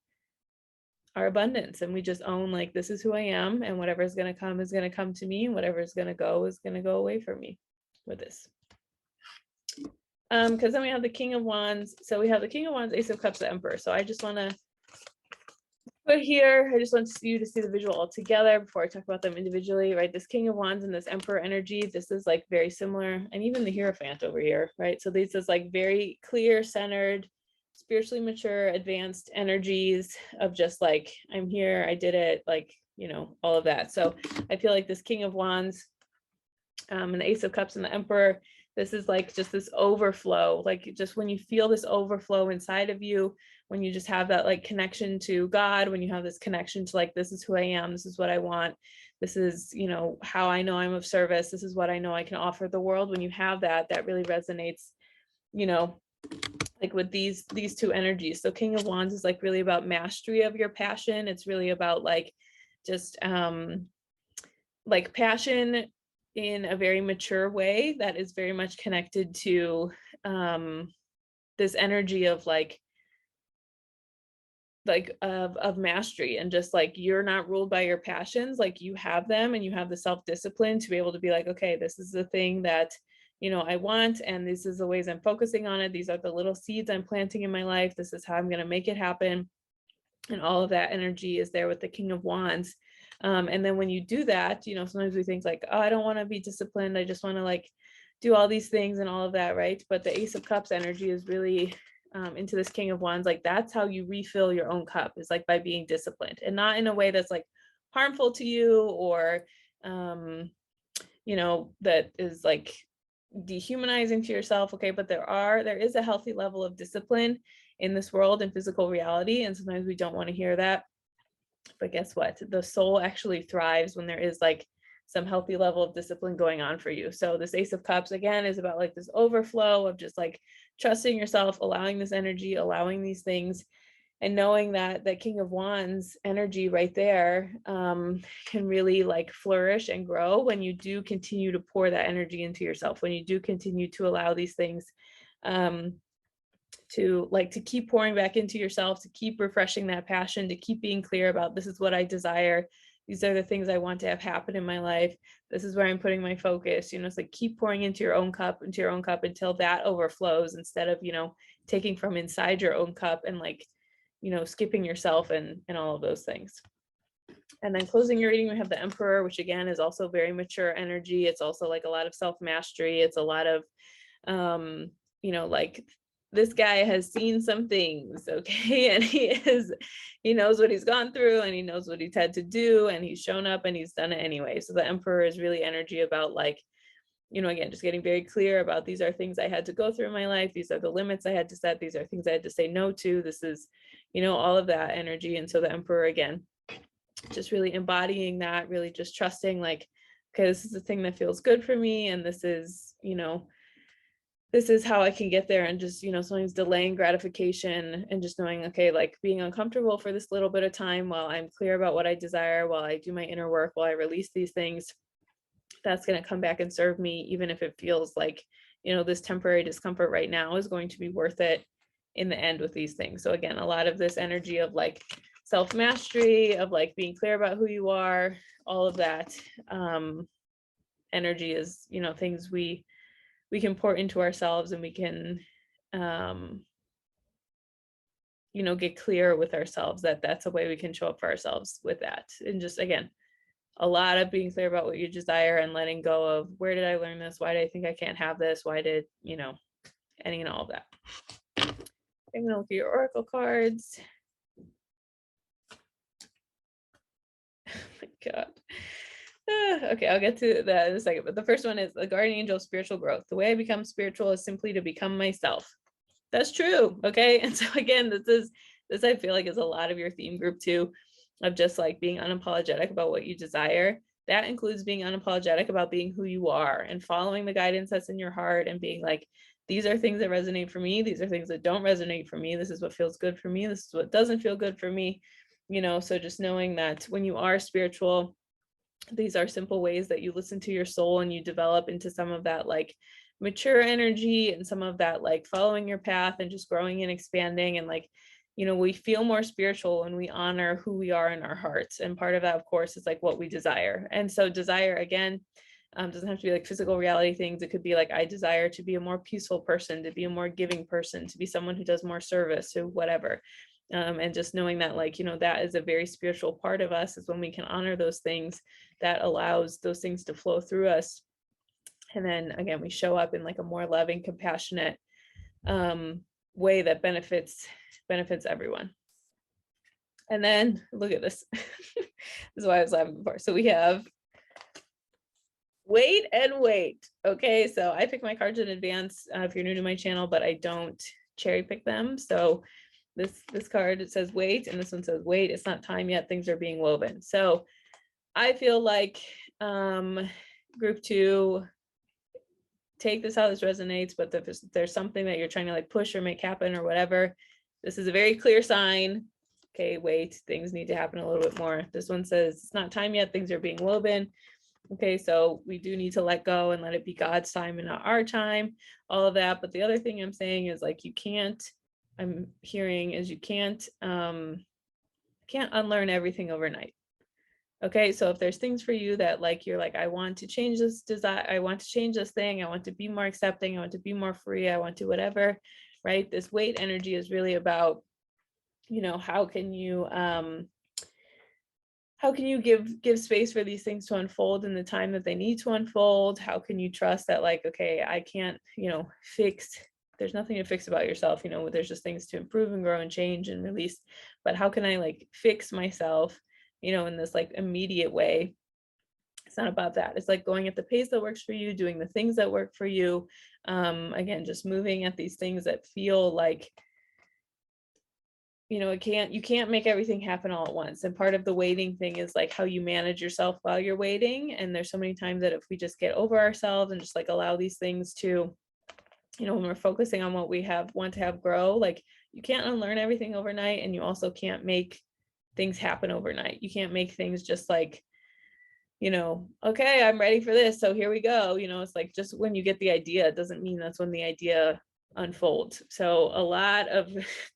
[SPEAKER 1] our abundance, and we just own like, this is who I am, and whatever is going to come is going to come to me, and whatever is going to go is going to go away from me with this. Because then we have the King of Wands. So we have the King of Wands, Ace of Cups, the Emperor. So I just want to put here, I just want you to see the visual all together before I talk about them individually, right? This King of Wands and this Emperor energy, this is like very similar, and even the Hierophant over here, right? So this is like very clear, centered, spiritually mature, advanced energies of just like, I'm here, I did it, like, you know, all of that. So I feel like this King of Wands and the Ace of Cups and the Emperor, this is like just this overflow, like just when you feel this overflow inside of you, when you just have that like connection to God, when you have this connection to like, this is who I am, this is what I want, this is, you know, how I know I'm of service, this is what I know I can offer the world. When you have that, that really resonates, you know, like with these two energies. So King of Wands is like really about mastery of your passion. It's really about like just like passion in a very mature way that is very much connected to this energy of like of mastery, and just like you're not ruled by your passions, like you have them, and you have the self-discipline to be able to be like, okay, this is the thing that, you know, I want, and this is the ways I'm focusing on it, these are the little seeds I'm planting in my life, this is how I'm going to make it happen. and all of that energy is there with the King of Wands. And then when you do that, sometimes we think like, oh, I don't want to be disciplined. I just want to like do all these things and all of that, right? But the Ace of Cups energy is really into this King of Wands. Like that's how you refill your own cup, is like by being disciplined, and not in a way that's like harmful to you or that is like dehumanizing to yourself. Okay, but there is a healthy level of discipline in this world and physical reality, and sometimes we don't want to hear that. But guess what? The soul actually thrives when there is like some healthy level of discipline going on for you. So this Ace of Cups again is about like this overflow of just like trusting yourself, allowing this energy, allowing these things, and knowing that that King of Wands energy right there can really like flourish and grow when you do continue to pour that energy into yourself, when you do continue to allow these things to keep pouring back into yourself, to keep refreshing that passion, to keep being clear about, this is what I desire, these are the things I want to have happen in my life, this is where I'm putting my focus. It's like keep pouring into your own cup until that overflows, instead of taking from inside your own cup and like skipping yourself and all of those things. And then closing your reading, we have the Emperor, which again is also very mature energy. It's also like a lot of self-mastery. It's a lot of like this guy has seen some things, okay, and he knows what he's gone through, and he knows what he's had to do, and he's shown up and he's done it anyway. So the Emperor is really energy about like, again, just getting very clear about, these are things I had to go through in my life, these are the limits I had to set, these are things I had to say no to, this is all of that energy. And so the Emperor, again, just really embodying that, really just trusting like, okay, this is the thing that feels good for me, and this is how I can get there, and just sometimes delaying gratification and just knowing, okay, like being uncomfortable for this little bit of time while I'm clear about what I desire, while I do my inner work, while I release these things, that's going to come back and serve me, even if it feels like this temporary discomfort right now is going to be worth it in the end with these things. So again, a lot of this energy of like self-mastery, of like being clear about who you are, all of that energy is things we can pour into ourselves, and we can get clear with ourselves that that's a way we can show up for ourselves with that. And just again, a lot of being clear about what you desire and letting go of, where did I learn this, why did I think I can't have this, why did any and all of that. I'm gonna look at your oracle cards. Oh my god. Okay, I'll get to that in a second, but the first one is the guardian angel of spiritual growth. The way I become spiritual is simply to become myself. That's true. Okay, and so again, this I feel like is a lot of your theme group too, of just like being unapologetic about what you desire. That includes being unapologetic about being who you are and following the guidance that's in your heart, and being like, these are things that resonate for me, these are things that don't resonate for me, this is what feels good for me, this is what doesn't feel good for me. So just knowing that when you are spiritual, these are simple ways that you listen to your soul and you develop into some of that like mature energy, and some of that like following your path and just growing and expanding. And like, we feel more spiritual when we honor who we are in our hearts. And part of that, of course, is like what we desire. And so desire, again, doesn't have to be like physical reality things. It could be like, I desire to be a more peaceful person, to be a more giving person, to be someone who does more service, or whatever. And just knowing that like, that is a very spiritual part of us, is when we can honor those things, that allows those things to flow through us. And then again, we show up in like a more loving, compassionate way that benefits everyone. And then look at this. This is why I was laughing before. So we have wait and wait. Okay, so I pick my cards in advance if you're new to my channel, but I don't cherry pick them. So this card, it says wait, and this one says wait, it's not time yet, things are being woven. So I feel like group 2, take this how this resonates, but if there's something that you're trying to like push or make happen or whatever, this is a very clear sign. Okay, wait, things need to happen a little bit more. This one says it's not time yet, things are being woven. Okay, so we do need to let go and let it be God's time and not our time, all of that. But the other thing I'm saying is like, I'm hearing is you can't unlearn everything overnight. Okay, so if there's things for you that like, you're like, I want to change this desire, I want to change this thing, I want to be more accepting, I want to be more free, I want to whatever, right? This weight energy is really about how can you give space for these things to unfold in the time that they need to unfold? How can you trust that, like, okay, I can't, there's nothing to fix about yourself, there's just things to improve and grow and change and release. But how can I like fix myself, in this like immediate way? It's not about that. It's like going at the pace that works for you, doing the things that work for you. Again, just moving at these things that feel like, you can't make everything happen all at once. And part of the waiting thing is like how you manage yourself while you're waiting. And there's so many times that if we just get over ourselves and just like allow these things to, when we're focusing on what we want to have grow, like you can't unlearn everything overnight, and you also can't make things happen overnight. You can't make things just like, okay, I'm ready for this, so here we go. It's like just when you get the idea, it doesn't mean that's when the idea unfolds. So a lot of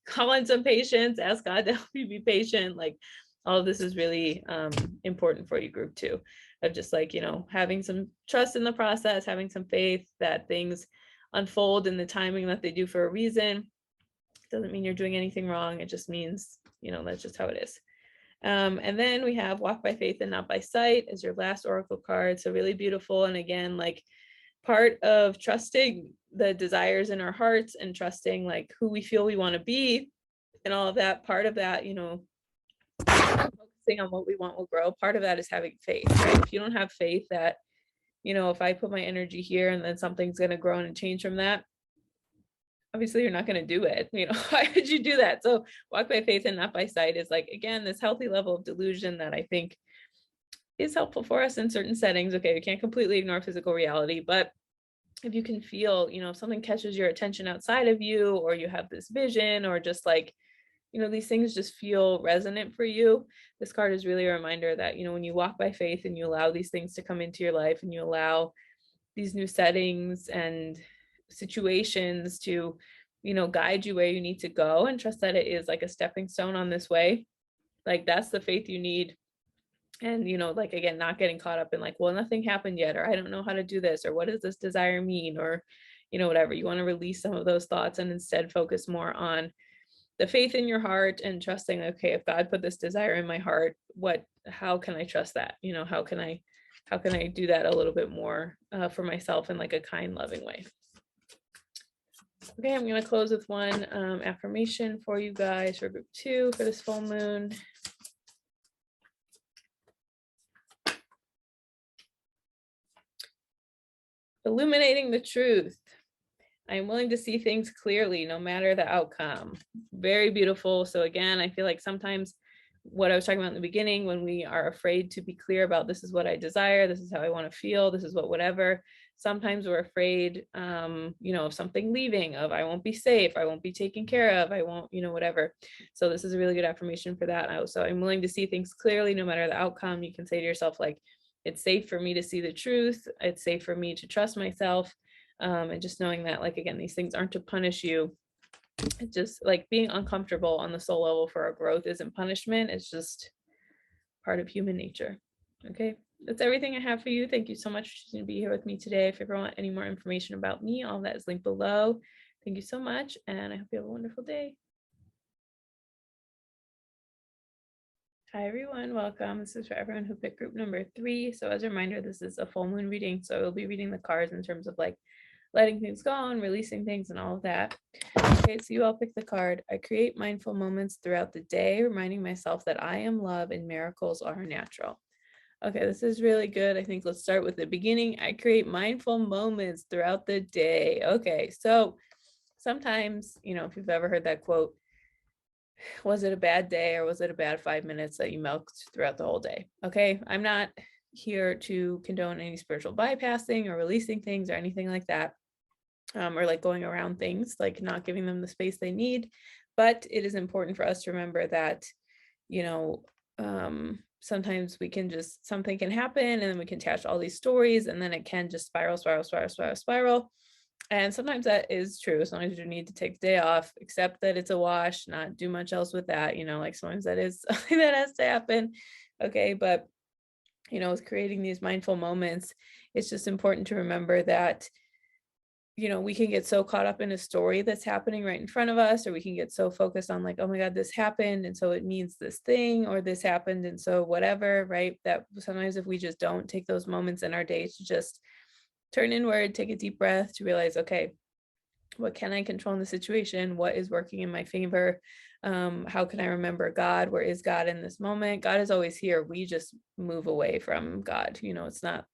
[SPEAKER 1] call on some patience, ask God to help you be patient. Like all of this is really important for you, group 2, of just like, having some trust in the process, having some faith that things unfold in the timing that they do for a reason. Doesn't mean you're doing anything wrong. It just means, that's just how it is. And then we have walk by faith and not by sight as your last oracle card. So really beautiful. And again, like part of trusting the desires in our hearts and trusting like who we feel we want to be and all of that, part of that, focusing on what we want will grow. Part of that is having faith, right? If you don't have faith that, if I put my energy here and then something's going to grow and change from that, obviously you're not going to do it. Why would you do that? So walk by faith and not by sight is like, again, this healthy level of delusion that I think is helpful for us in certain settings. Okay, we can't completely ignore physical reality, but if you can feel, if something catches your attention outside of you, or you have this vision, or just like, these things just feel resonant for you, this card is really a reminder that, when you walk by faith and you allow these things to come into your life and you allow these new settings and situations to, guide you where you need to go, and trust that it is like a stepping stone on this way. Like that's the faith you need. And, like, again, not getting caught up in like, well, nothing happened yet, or I don't know how to do this, or what does this desire mean, or, whatever. You want to release some of those thoughts and instead focus more on the faith in your heart and trusting, okay, if God put this desire in my heart, how can I trust that? How can I do that a little bit more for myself in like a kind, loving way? Okay, I'm going to close with one affirmation for you guys for group 2 for this full moon. Illuminating the truth. I am willing to see things clearly, no matter the outcome. Very beautiful. So again, I feel like sometimes what I was talking about in the beginning, when we are afraid to be clear about this is what I desire, this is how I want to feel, this is whatever. Sometimes we're afraid, of something leaving, of I won't be safe, I won't be taken care of, I won't, whatever. So this is a really good affirmation for that. So I'm willing to see things clearly, no matter the outcome. You can say to yourself, like, it's safe for me to see the truth. It's safe for me to trust myself. And just knowing that, like, again, these things aren't to punish you. It's just like being uncomfortable on the soul level for our growth isn't punishment. It's just part of human nature. Okay, that's everything I have for you. Thank you so much for choosing to be here with me today. If you ever want any more information about me, all that is linked below. Thank you so much, and I hope you have a wonderful day. Hi everyone, welcome. This is for everyone who picked group number 3. So as a reminder, this is a full moon reading. So we'll be reading the cards in terms of like letting things go and releasing things and all of that. Okay, so you all pick the card. I create mindful moments throughout the day, reminding myself that I am love and miracles are natural. Okay, this is really good. I think let's start with the beginning. I create mindful moments throughout the day. Okay, so sometimes, if you've ever heard that quote, was it a bad day or was it a bad 5 minutes that you milked throughout the whole day? Okay, I'm not here to condone any spiritual bypassing or releasing things or anything like that, or like going around things, like not giving them the space they need. But it is important for us to remember that, sometimes we can just, something can happen and then we can attach all these stories and then it can just spiral. And sometimes that is true. Sometimes you need to take the day off, accept that it's a wash, not do much else with that. Like sometimes that is something that has to happen. Okay. But, with creating these mindful moments, it's just important to remember that, we can get so caught up in a story that's happening right in front of us, or we can get so focused on like, oh my God, this happened, and so it means this thing, or this happened, and so whatever, right? That sometimes if we just don't take those moments in our day to just turn inward, take a deep breath, to realize, okay, what can I control in the situation? What is working in my favor? How can I remember God? Where is God in this moment? God is always here. We just move away from God. It's not,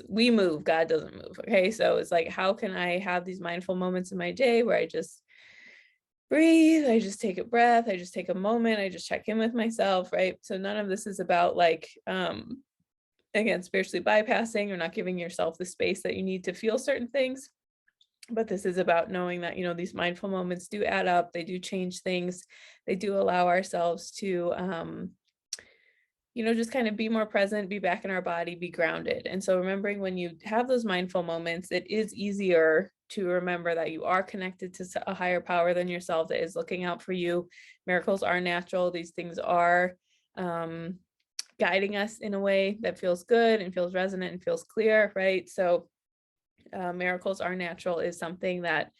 [SPEAKER 1] we move, God doesn't move. Okay. So it's like, how can I have these mindful moments in my day where I just breathe, I just take a breath, I just take a moment, I just check in with myself, right? So none of this is about like, again, spiritually bypassing or not giving yourself the space that you need to feel certain things. But this is about knowing that, these mindful moments do add up. They do change things. They do allow ourselves to, just kind of be more present, be back in our body, be grounded. And so remembering when you have those mindful moments, it is easier to remember that you are connected to a higher power than yourself that is looking out for you. Miracles are natural. These things are guiding us in a way that feels good and feels resonant and feels clear, right? So miracles are natural is something that,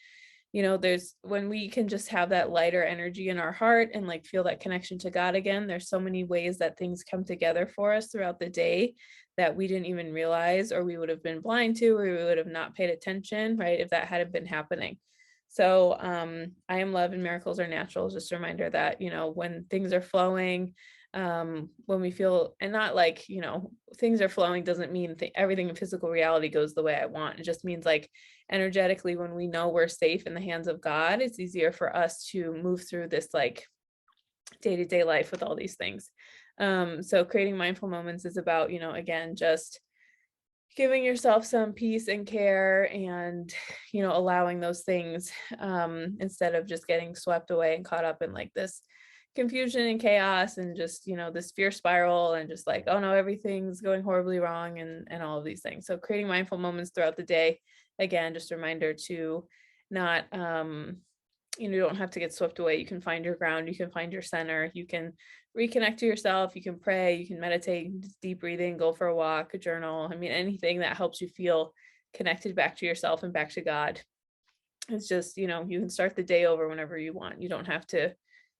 [SPEAKER 1] there's when we can just have that lighter energy in our heart and like feel that connection to God again. There's so many ways that things come together for us throughout the day that we didn't even realize, or we would have been blind to, or we would have not paid attention, right, if that hadn't been happening. So I am love and miracles are natural. Just a reminder that, when things are flowing, when we feel, and not like, things are flowing doesn't mean everything in physical reality goes the way I want. It just means like energetically, when we know we're safe in the hands of God, it's easier for us to move through this like day-to-day life with all these things. So creating mindful moments is about, again, just giving yourself some peace and care and, allowing those things, instead of just getting swept away and caught up in like this confusion and chaos and just, this fear spiral and just like, oh no, everything's going horribly wrong and all of these things. So creating mindful moments throughout the day, again, just a reminder to not, you don't have to get swept away. You can find your ground, you can find your center, you can reconnect to yourself, you can pray, you can meditate, deep breathing, go for a walk, a journal. I mean, anything that helps you feel connected back to yourself and back to God. It's just, you can start the day over whenever you want. You don't have to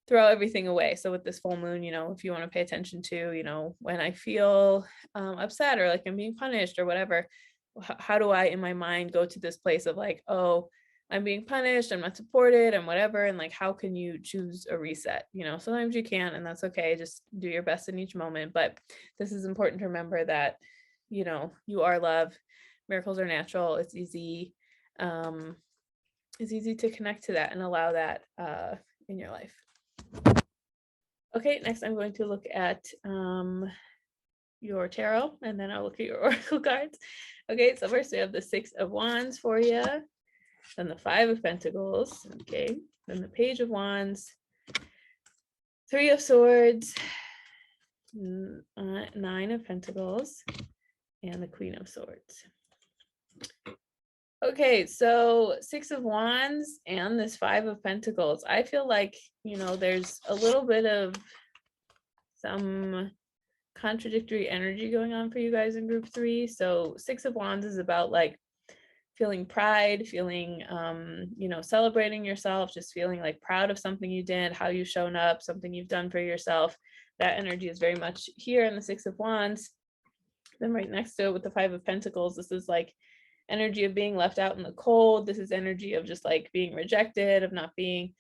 [SPEAKER 1] throw everything away. So with this full moon, if you want to pay attention to, when I feel upset or like I'm being punished or whatever, how do I in my mind go to this place of like, oh, I'm being punished, I'm not supported, and whatever, and like, how can you choose a reset? Sometimes you can't, and that's okay. Just do your best in each moment. But this is important to remember that, you are love. Miracles are natural. It's easy to connect to that and allow that in your life. Okay, next I'm going to look at your tarot, and then I'll look at your oracle cards. Okay, so first we have the 6 of Wands for you, then the 5 of Pentacles, okay, then the Page of Wands, 3 of Swords, 9 of Pentacles, and the Queen of Swords. Okay, so 6 of Wands and this 5 of Pentacles. I feel like, there's a little bit of some contradictory energy going on for you guys in group 3. So 6 of Wands is about like feeling pride, feeling, celebrating yourself, just feeling like proud of something you did, how you've shown up, something you've done for yourself. That energy is very much here in the 6 of Wands. Then right next to it with the 5 of Pentacles, this is like energy of being left out in the cold. This is energy of just like being rejected, of not being,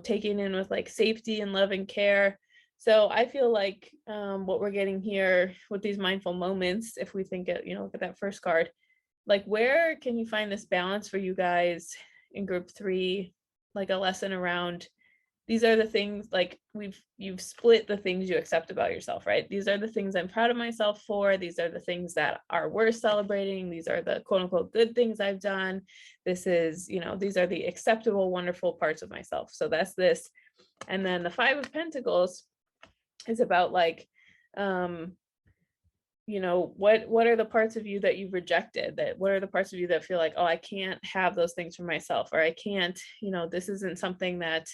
[SPEAKER 1] taken in with like safety and love and care. So I feel like what we're getting here with these mindful moments, if we think it, look at that first card, like where can you find this balance for you guys in group 3, like a lesson around these are the things, like you've split the things you accept about yourself, right? These are the things I'm proud of myself for. These are the things that are worth celebrating. These are the quote unquote good things I've done. This is, these are the acceptable, wonderful parts of myself. So that's this. And then the 5 of Pentacles is about like, what are the parts of you that you've rejected? That what are the parts of you that feel like, oh, I can't have those things for myself, or I can't, this isn't something that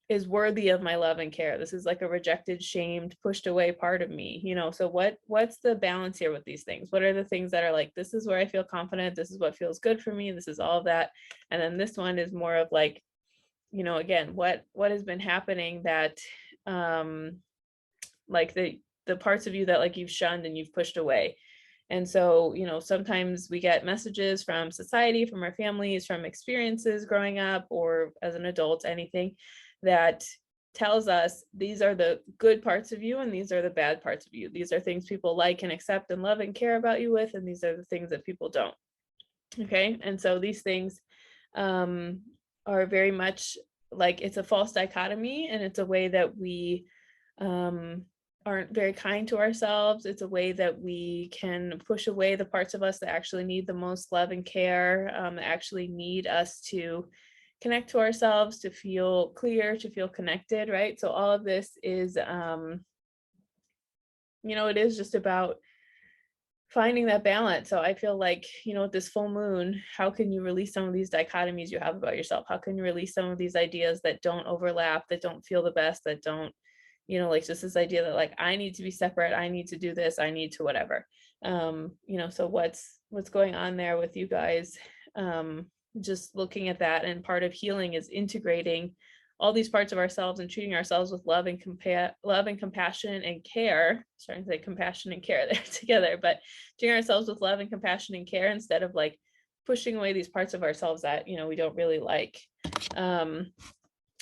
[SPEAKER 1] is worthy of my love and care. This is like a rejected, shamed, pushed away part of me, so what's the balance here with these things? What are the things that are like, this is where I feel confident, this is what feels good for me, this is all of that. And then this one is more of like, again, what has been happening that like the parts of you that like you've shunned and you've pushed away. And so, sometimes we get messages from society, from our families, from experiences growing up or as an adult, anything that tells us these are the good parts of you and these are the bad parts of you. These are things people like and accept and love and care about you with, and these are the things that people don't. Okay. And so these things are very much like, it's a false dichotomy, and it's a way that we aren't very kind to ourselves. It's a way that we can push away the parts of us that actually need the most love and care, that actually need us to connect to ourselves, to feel clear, to feel connected, right? So all of this is, it is just about finding that balance. So I feel like, with this full moon, how can you release some of these dichotomies you have about yourself? How can you release some of these ideas that don't overlap, that don't feel the best, that don't, like just this idea that like, I need to be separate, I need to do this, I need to whatever. So what's going on there with you guys? Just looking at that, and part of healing is integrating all these parts of ourselves and treating ourselves with love and compassion and care. Starting to say compassion and care there together, but treating ourselves with love and compassion and care instead of like pushing away these parts of ourselves that we don't really like.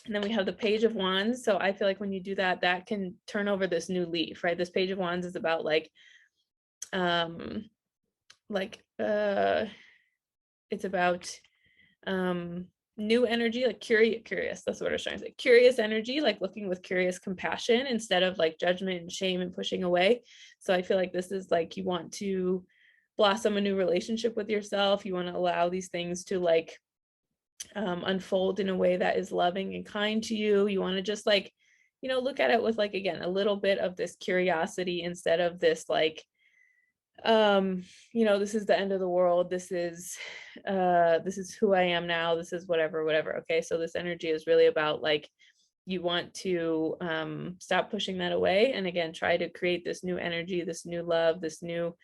[SPEAKER 1] And then we have the Page of Wands. So I feel like when you do that, that can turn over this new leaf, right? This Page of Wands is about like it's about new energy, like curious, that's what I was trying to say, curious energy, like looking with curious compassion instead of like judgment and shame and pushing away. So I feel like this is like, you want to blossom a new relationship with yourself. You want to allow these things to like unfold in a way that is loving and kind to you. You want to just like, look at it with like, again, a little bit of this curiosity instead of this like, this is the end of the world, this is who I am now, this is whatever. Okay, so this energy is really about like, you want to stop pushing that away, and again, try to create this new energy, this new love, this new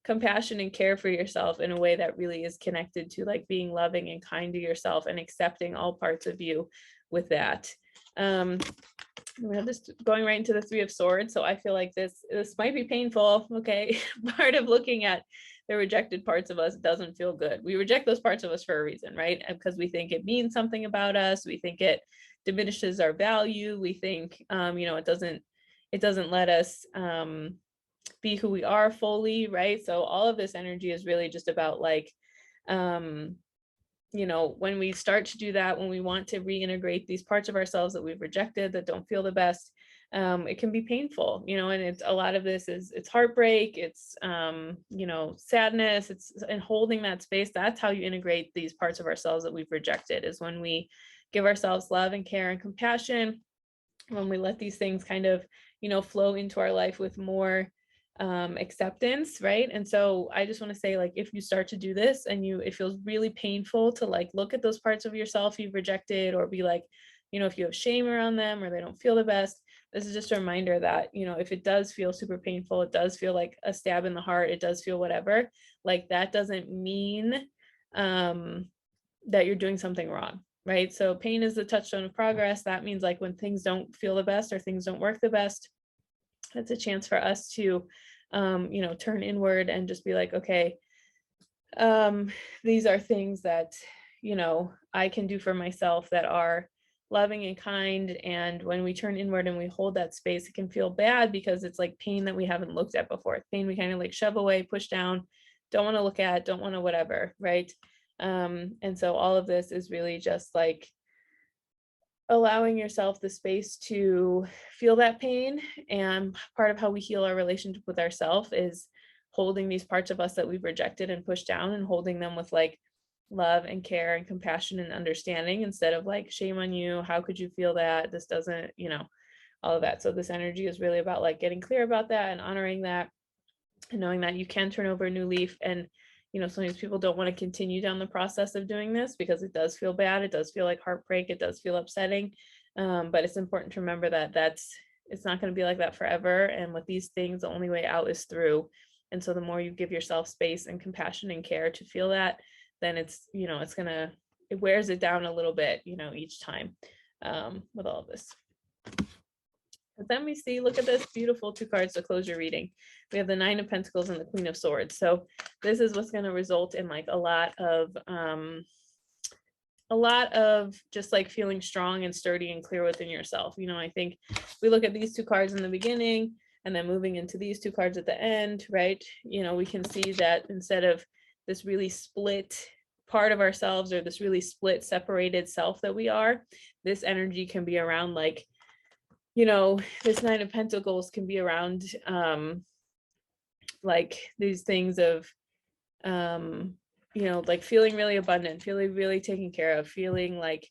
[SPEAKER 1] compassion and care for yourself in a way that really is connected to like being loving and kind to yourself and accepting all parts of you with that. We have this going right into the Three of Swords. So I feel like this might be painful. Okay. Part of looking at the rejected parts of us doesn't feel good. We reject those parts of us for a reason, right? Because we think it means something about us. We think it diminishes our value. We think, it doesn't let us be who we are fully, right? So all of this energy is really just about like, when we start to do that, when we want to reintegrate these parts of ourselves that we've rejected, that don't feel the best, it can be painful, and it's a lot of this is, it's heartbreak, it's sadness, and holding that space. That's how you integrate these parts of ourselves that we've rejected, is when we give ourselves love and care and compassion, when we let these things kind of flow into our life with more acceptance, right? And so I just want to say, like, if you start to do this and it feels really painful to like look at those parts of yourself you've rejected, or be like, if you have shame around them or they don't feel the best, this is just a reminder that, if it does feel super painful, it does feel like a stab in the heart, it does feel whatever, like that doesn't mean that you're doing something wrong, right? So pain is the touchstone of progress. That means like when things don't feel the best or things don't work the best, it's a chance for us to turn inward and just be like, okay, these are things that I can do for myself that are loving and kind. And when we turn inward and we hold that space, it can feel bad because it's like pain that we haven't looked at before. It's pain we kind of like shove away, push down, don't want to look at, don't want to whatever, right? And so all of this is really just like allowing yourself the space to feel that pain. And part of how we heal our relationship with ourselves is holding these parts of us that we've rejected and pushed down, and holding them with like love and care and compassion and understanding, instead of like, shame on you, how could you feel that, this doesn't, all of that. So this energy is really about like getting clear about that and honoring that, and knowing that you can turn over a new leaf. And sometimes people don't want to continue down the process of doing this because it does feel bad, it does feel like heartbreak, it does feel upsetting, But it's important to remember that it's not going to be like that forever. And with these things, the only way out is through. And so the more you give yourself space and compassion and care to feel that, then it's, it wears it down a little bit, each time with all of this. But then we see, look at this beautiful 2 cards to close your reading. We have the 9 of Pentacles and the Queen of Swords. So this is what's going to result in like a lot of just like feeling strong and sturdy and clear within yourself. I think we look at these 2 cards in the beginning and then moving into these 2 cards at the end, right? We can see that instead of this really split part of ourselves or this really split, separated self that we are, this energy can be around like, this 9 of Pentacles can be around like these things of like feeling really abundant, feeling really taken care of, feeling like,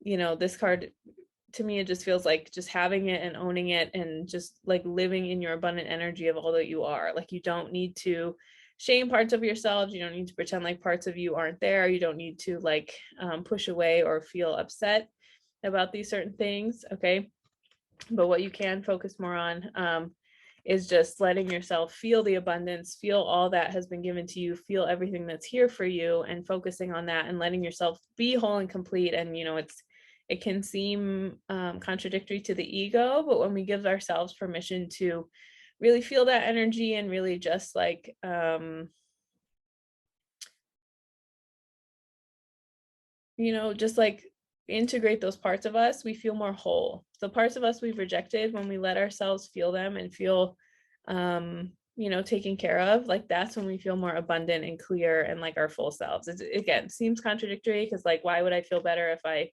[SPEAKER 1] this card, to me, it just feels like just having it and owning it and just like living in your abundant energy of all that you are. Like you don't need to shame parts of yourselves. You don't need to pretend like parts of you aren't there. You don't need to like push away or feel upset about these certain things. Okay. But what you can focus more on is just letting yourself feel the abundance, feel all that has been given to you, feel everything that's here for you, and focusing on that and letting yourself be whole and complete. And it can seem contradictory to the ego, but when we give ourselves permission to really feel that energy and really just like just like integrate those parts of us, we feel more whole. The parts of us we've rejected, when we let ourselves feel them and feel taken care of, like that's when we feel more abundant and clear and like our full selves. It again seems contradictory because like why would I feel better if I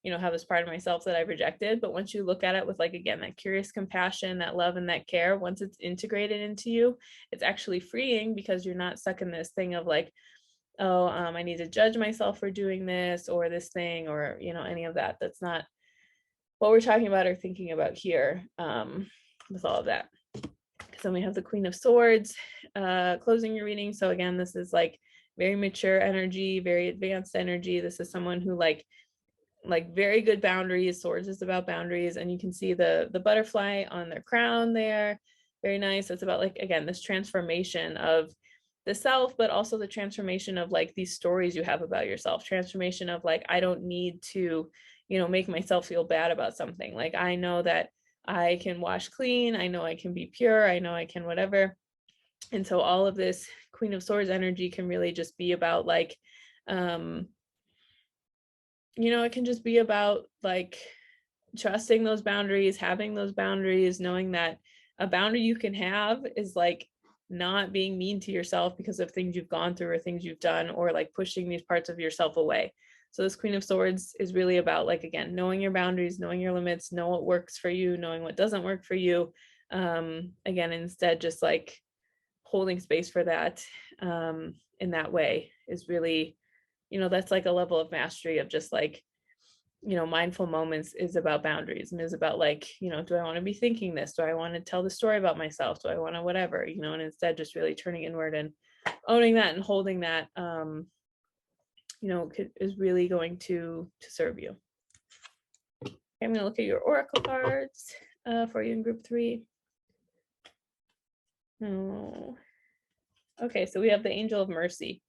[SPEAKER 1] have this part of myself that I've rejected? But once you look at it with like, again, that curious compassion, that love and that care, once it's integrated into you, it's actually freeing because you're not stuck in this thing of like, oh, I need to judge myself for doing this or this thing or, any of that. That's not what we're talking about or thinking about here with all of that. So we have the Queen of Swords closing your reading. So again, this is like very mature energy, very advanced energy. This is someone who like very good boundaries. Swords is about boundaries. And you can see the butterfly on their crown there. Very nice. It's about like, again, this transformation of the self, but also the transformation of like these stories you have about yourself, transformation of like, I don't need to, make myself feel bad about something. Like, I know that I can wash clean. I know I can be pure. I know I can whatever. And so all of this Queen of Swords energy can really just be about like, it can just be about like trusting those boundaries, having those boundaries, knowing that a boundary you can have is like not being mean to yourself because of things you've gone through or things you've done or like pushing these parts of yourself away. So this Queen of Swords is really about like, again, knowing your boundaries, knowing your limits, know what works for you, knowing what doesn't work for you. Again, instead just like holding space for that in that way is really, that's like a level of mastery of just like, mindful moments is about boundaries and is about like, do I want to be thinking this? Do I want to tell the story about myself? Do I want to whatever, and instead just really turning inward and owning that and holding that, is really going to serve you. Okay, I'm going to look at your oracle cards for you in group 3. Oh. Okay, so we have the Angel of Mercy.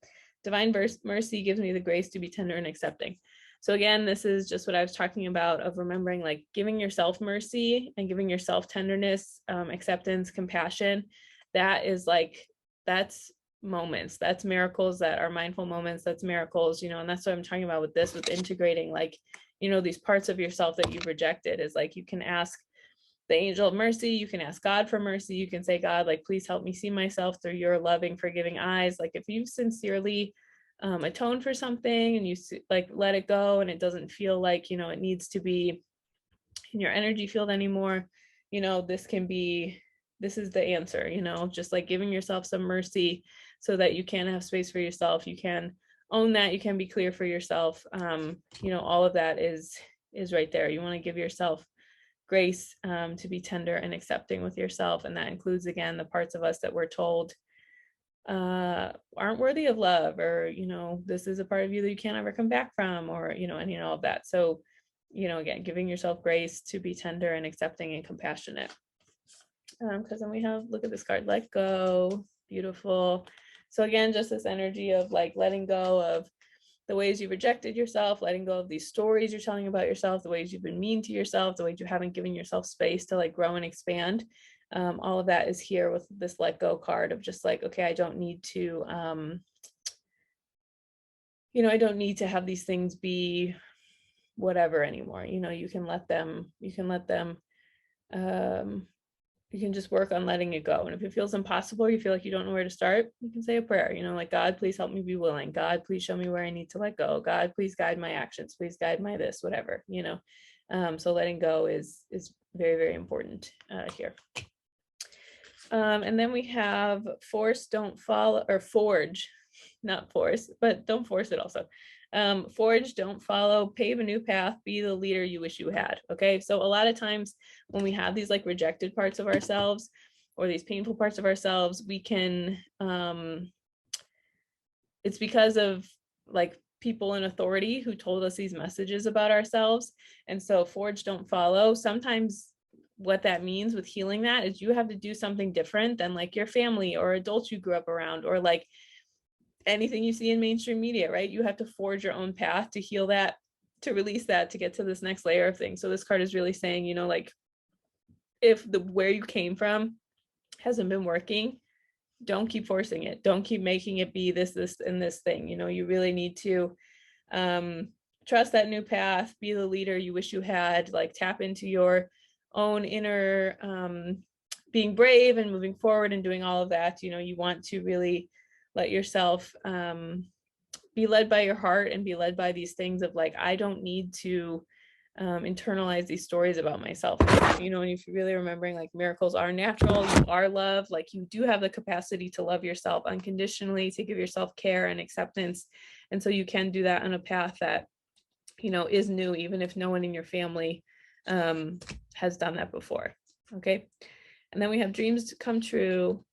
[SPEAKER 1] Divine mercy gives me the grace to be tender and accepting. So again, this is just what I was talking about of remembering like giving yourself mercy and giving yourself tenderness, acceptance, compassion. That is like, that's moments, that's miracles, that are mindful moments, that's miracles, and that's what I'm talking about with this, with integrating like, these parts of yourself that you've rejected is like, you can ask the Angel of Mercy, you can ask God for mercy, you can say, God, like, please help me see myself through your loving, forgiving eyes. Like if you've sincerely atone for something and you like let it go and it doesn't feel like it needs to be in your energy field anymore, this is the answer, just like giving yourself some mercy so that you can have space for yourself, you can own that, you can be clear for yourself. All of that is right there. You want to give yourself grace to be tender and accepting with yourself, and that includes, again, the parts of us that we're told aren't worthy of love, or this is a part of you that you can't ever come back from, or any and all of that. So again, giving yourself grace to be tender and accepting and compassionate. Because then we have, look at this card, let go. Beautiful. So again, just this energy of like letting go of the ways you rejected yourself, letting go of these stories you're telling about yourself, the ways you've been mean to yourself, the ways you haven't given yourself space to like grow and expand. All of that is here with this let go card of just like, okay, I don't need to, I don't need to have these things be whatever anymore. You can let them, you can just work on letting it go. And if it feels impossible, or you feel like you don't know where to start, you can say a prayer, like, God, please help me be willing. God, please show me where I need to let go. God, please guide my actions. Please guide my this, whatever, so letting go is very, very important here. And then we have force, don't follow, or forge, not force, but don't force it also. Forge, don't follow, pave a new path, be the leader you wish you had. Okay. So a lot of times when we have these like rejected parts of ourselves or these painful parts of ourselves, we can, it's because of like people in authority who told us these messages about ourselves. And so forge, don't follow. Sometimes what that means with healing that is you have to do something different than like your family or adults you grew up around, or like anything you see in mainstream media, right? You have to forge your own path to heal that, to release that, to get to this next layer of things. So this card is really saying, like if where you came from hasn't been working, don't keep forcing it. Don't keep making it be this, and this thing. You really need to trust that new path, be the leader you wish you had, like tap into your own inner being brave and moving forward and doing all of that. You want to really let yourself be led by your heart and be led by these things of like, I don't need to internalize these stories about myself. And if you're really remembering, like, miracles are natural, you are loved, like you do have the capacity to love yourself unconditionally, to give yourself care and acceptance. And so you can do that on a path that, is new, even if no one in your family has done that before. Okay. And then we have dreams to come true.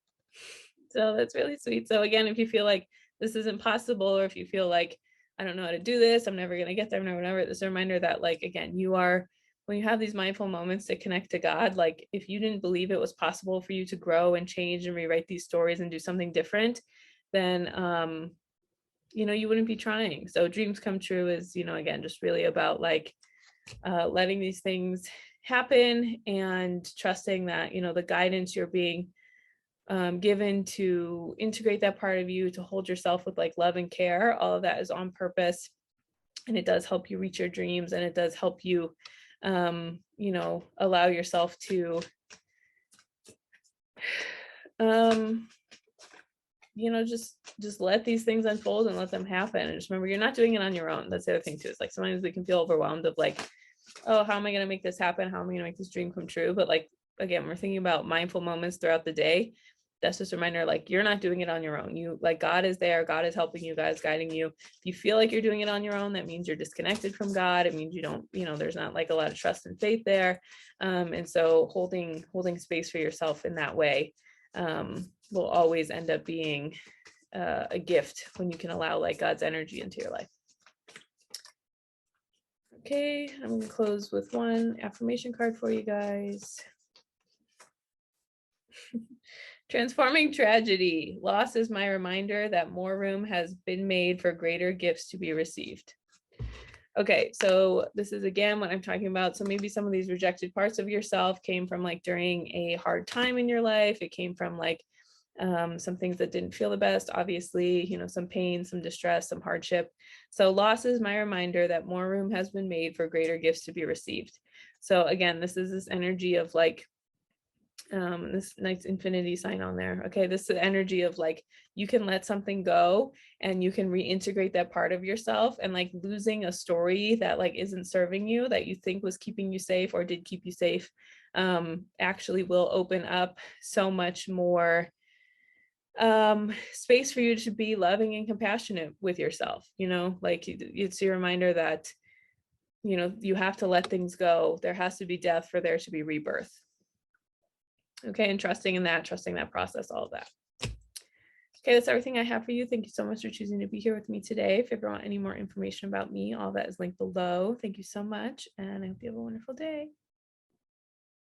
[SPEAKER 1] So that's really sweet. So again, if you feel like this is impossible, or if you feel like, I don't know how to do this, I'm never going to get there, whenever, it's a reminder that, like, again, when you have these mindful moments to connect to God, like if you didn't believe it was possible for you to grow and change and rewrite these stories and do something different, then, you wouldn't be trying. So dreams come true is, again, just really about like letting these things happen and trusting that, the guidance you're being given to integrate that part of you, to hold yourself with like love and care, all of that is on purpose. And it does help you reach your dreams, and it does help you, allow yourself to, just let these things unfold and let them happen. And just remember, you're not doing it on your own. That's the other thing too. It's like sometimes we can feel overwhelmed of like, oh, how am I going to make this happen? How am I going to make this dream come true? But like, again, we're thinking about mindful moments throughout the day. That's just a reminder, like, you're not doing it on your own. You, like, God is there. God is helping you, God is guiding you. If you feel like you're doing it on your own, that means you're disconnected from God. It means you don't, there's not like a lot of trust and faith there. And so holding space for yourself in that way will always end up being a gift when you can allow like God's energy into your life. Okay, I'm going to close with one affirmation card for you guys. Transforming tragedy. Loss is my reminder that more room has been made for greater gifts to be received. Okay, so this is again what I'm talking about. So maybe some of these rejected parts of yourself came from like during a hard time in your life. It came from like some things that didn't feel the best, obviously, some pain, some distress, some hardship. So loss is my reminder that more room has been made for greater gifts to be received. So again, this is this energy of like, this nice infinity sign on there. Okay, this is the energy of like, you can let something go and you can reintegrate that part of yourself, and like losing a story that like isn't serving you, that you think was keeping you safe or did keep you safe, actually will open up so much more space for you to be loving and compassionate with yourself. Like it's a reminder that you have to let things go. There has to be death for there to be rebirth. Okay, and trusting in that, trusting that process, all of that. Okay, that's everything I have for you. Thank you so much for choosing to be here with me today. If you ever want any more information about me, all that is linked below. Thank you so much, and I hope you have a wonderful day.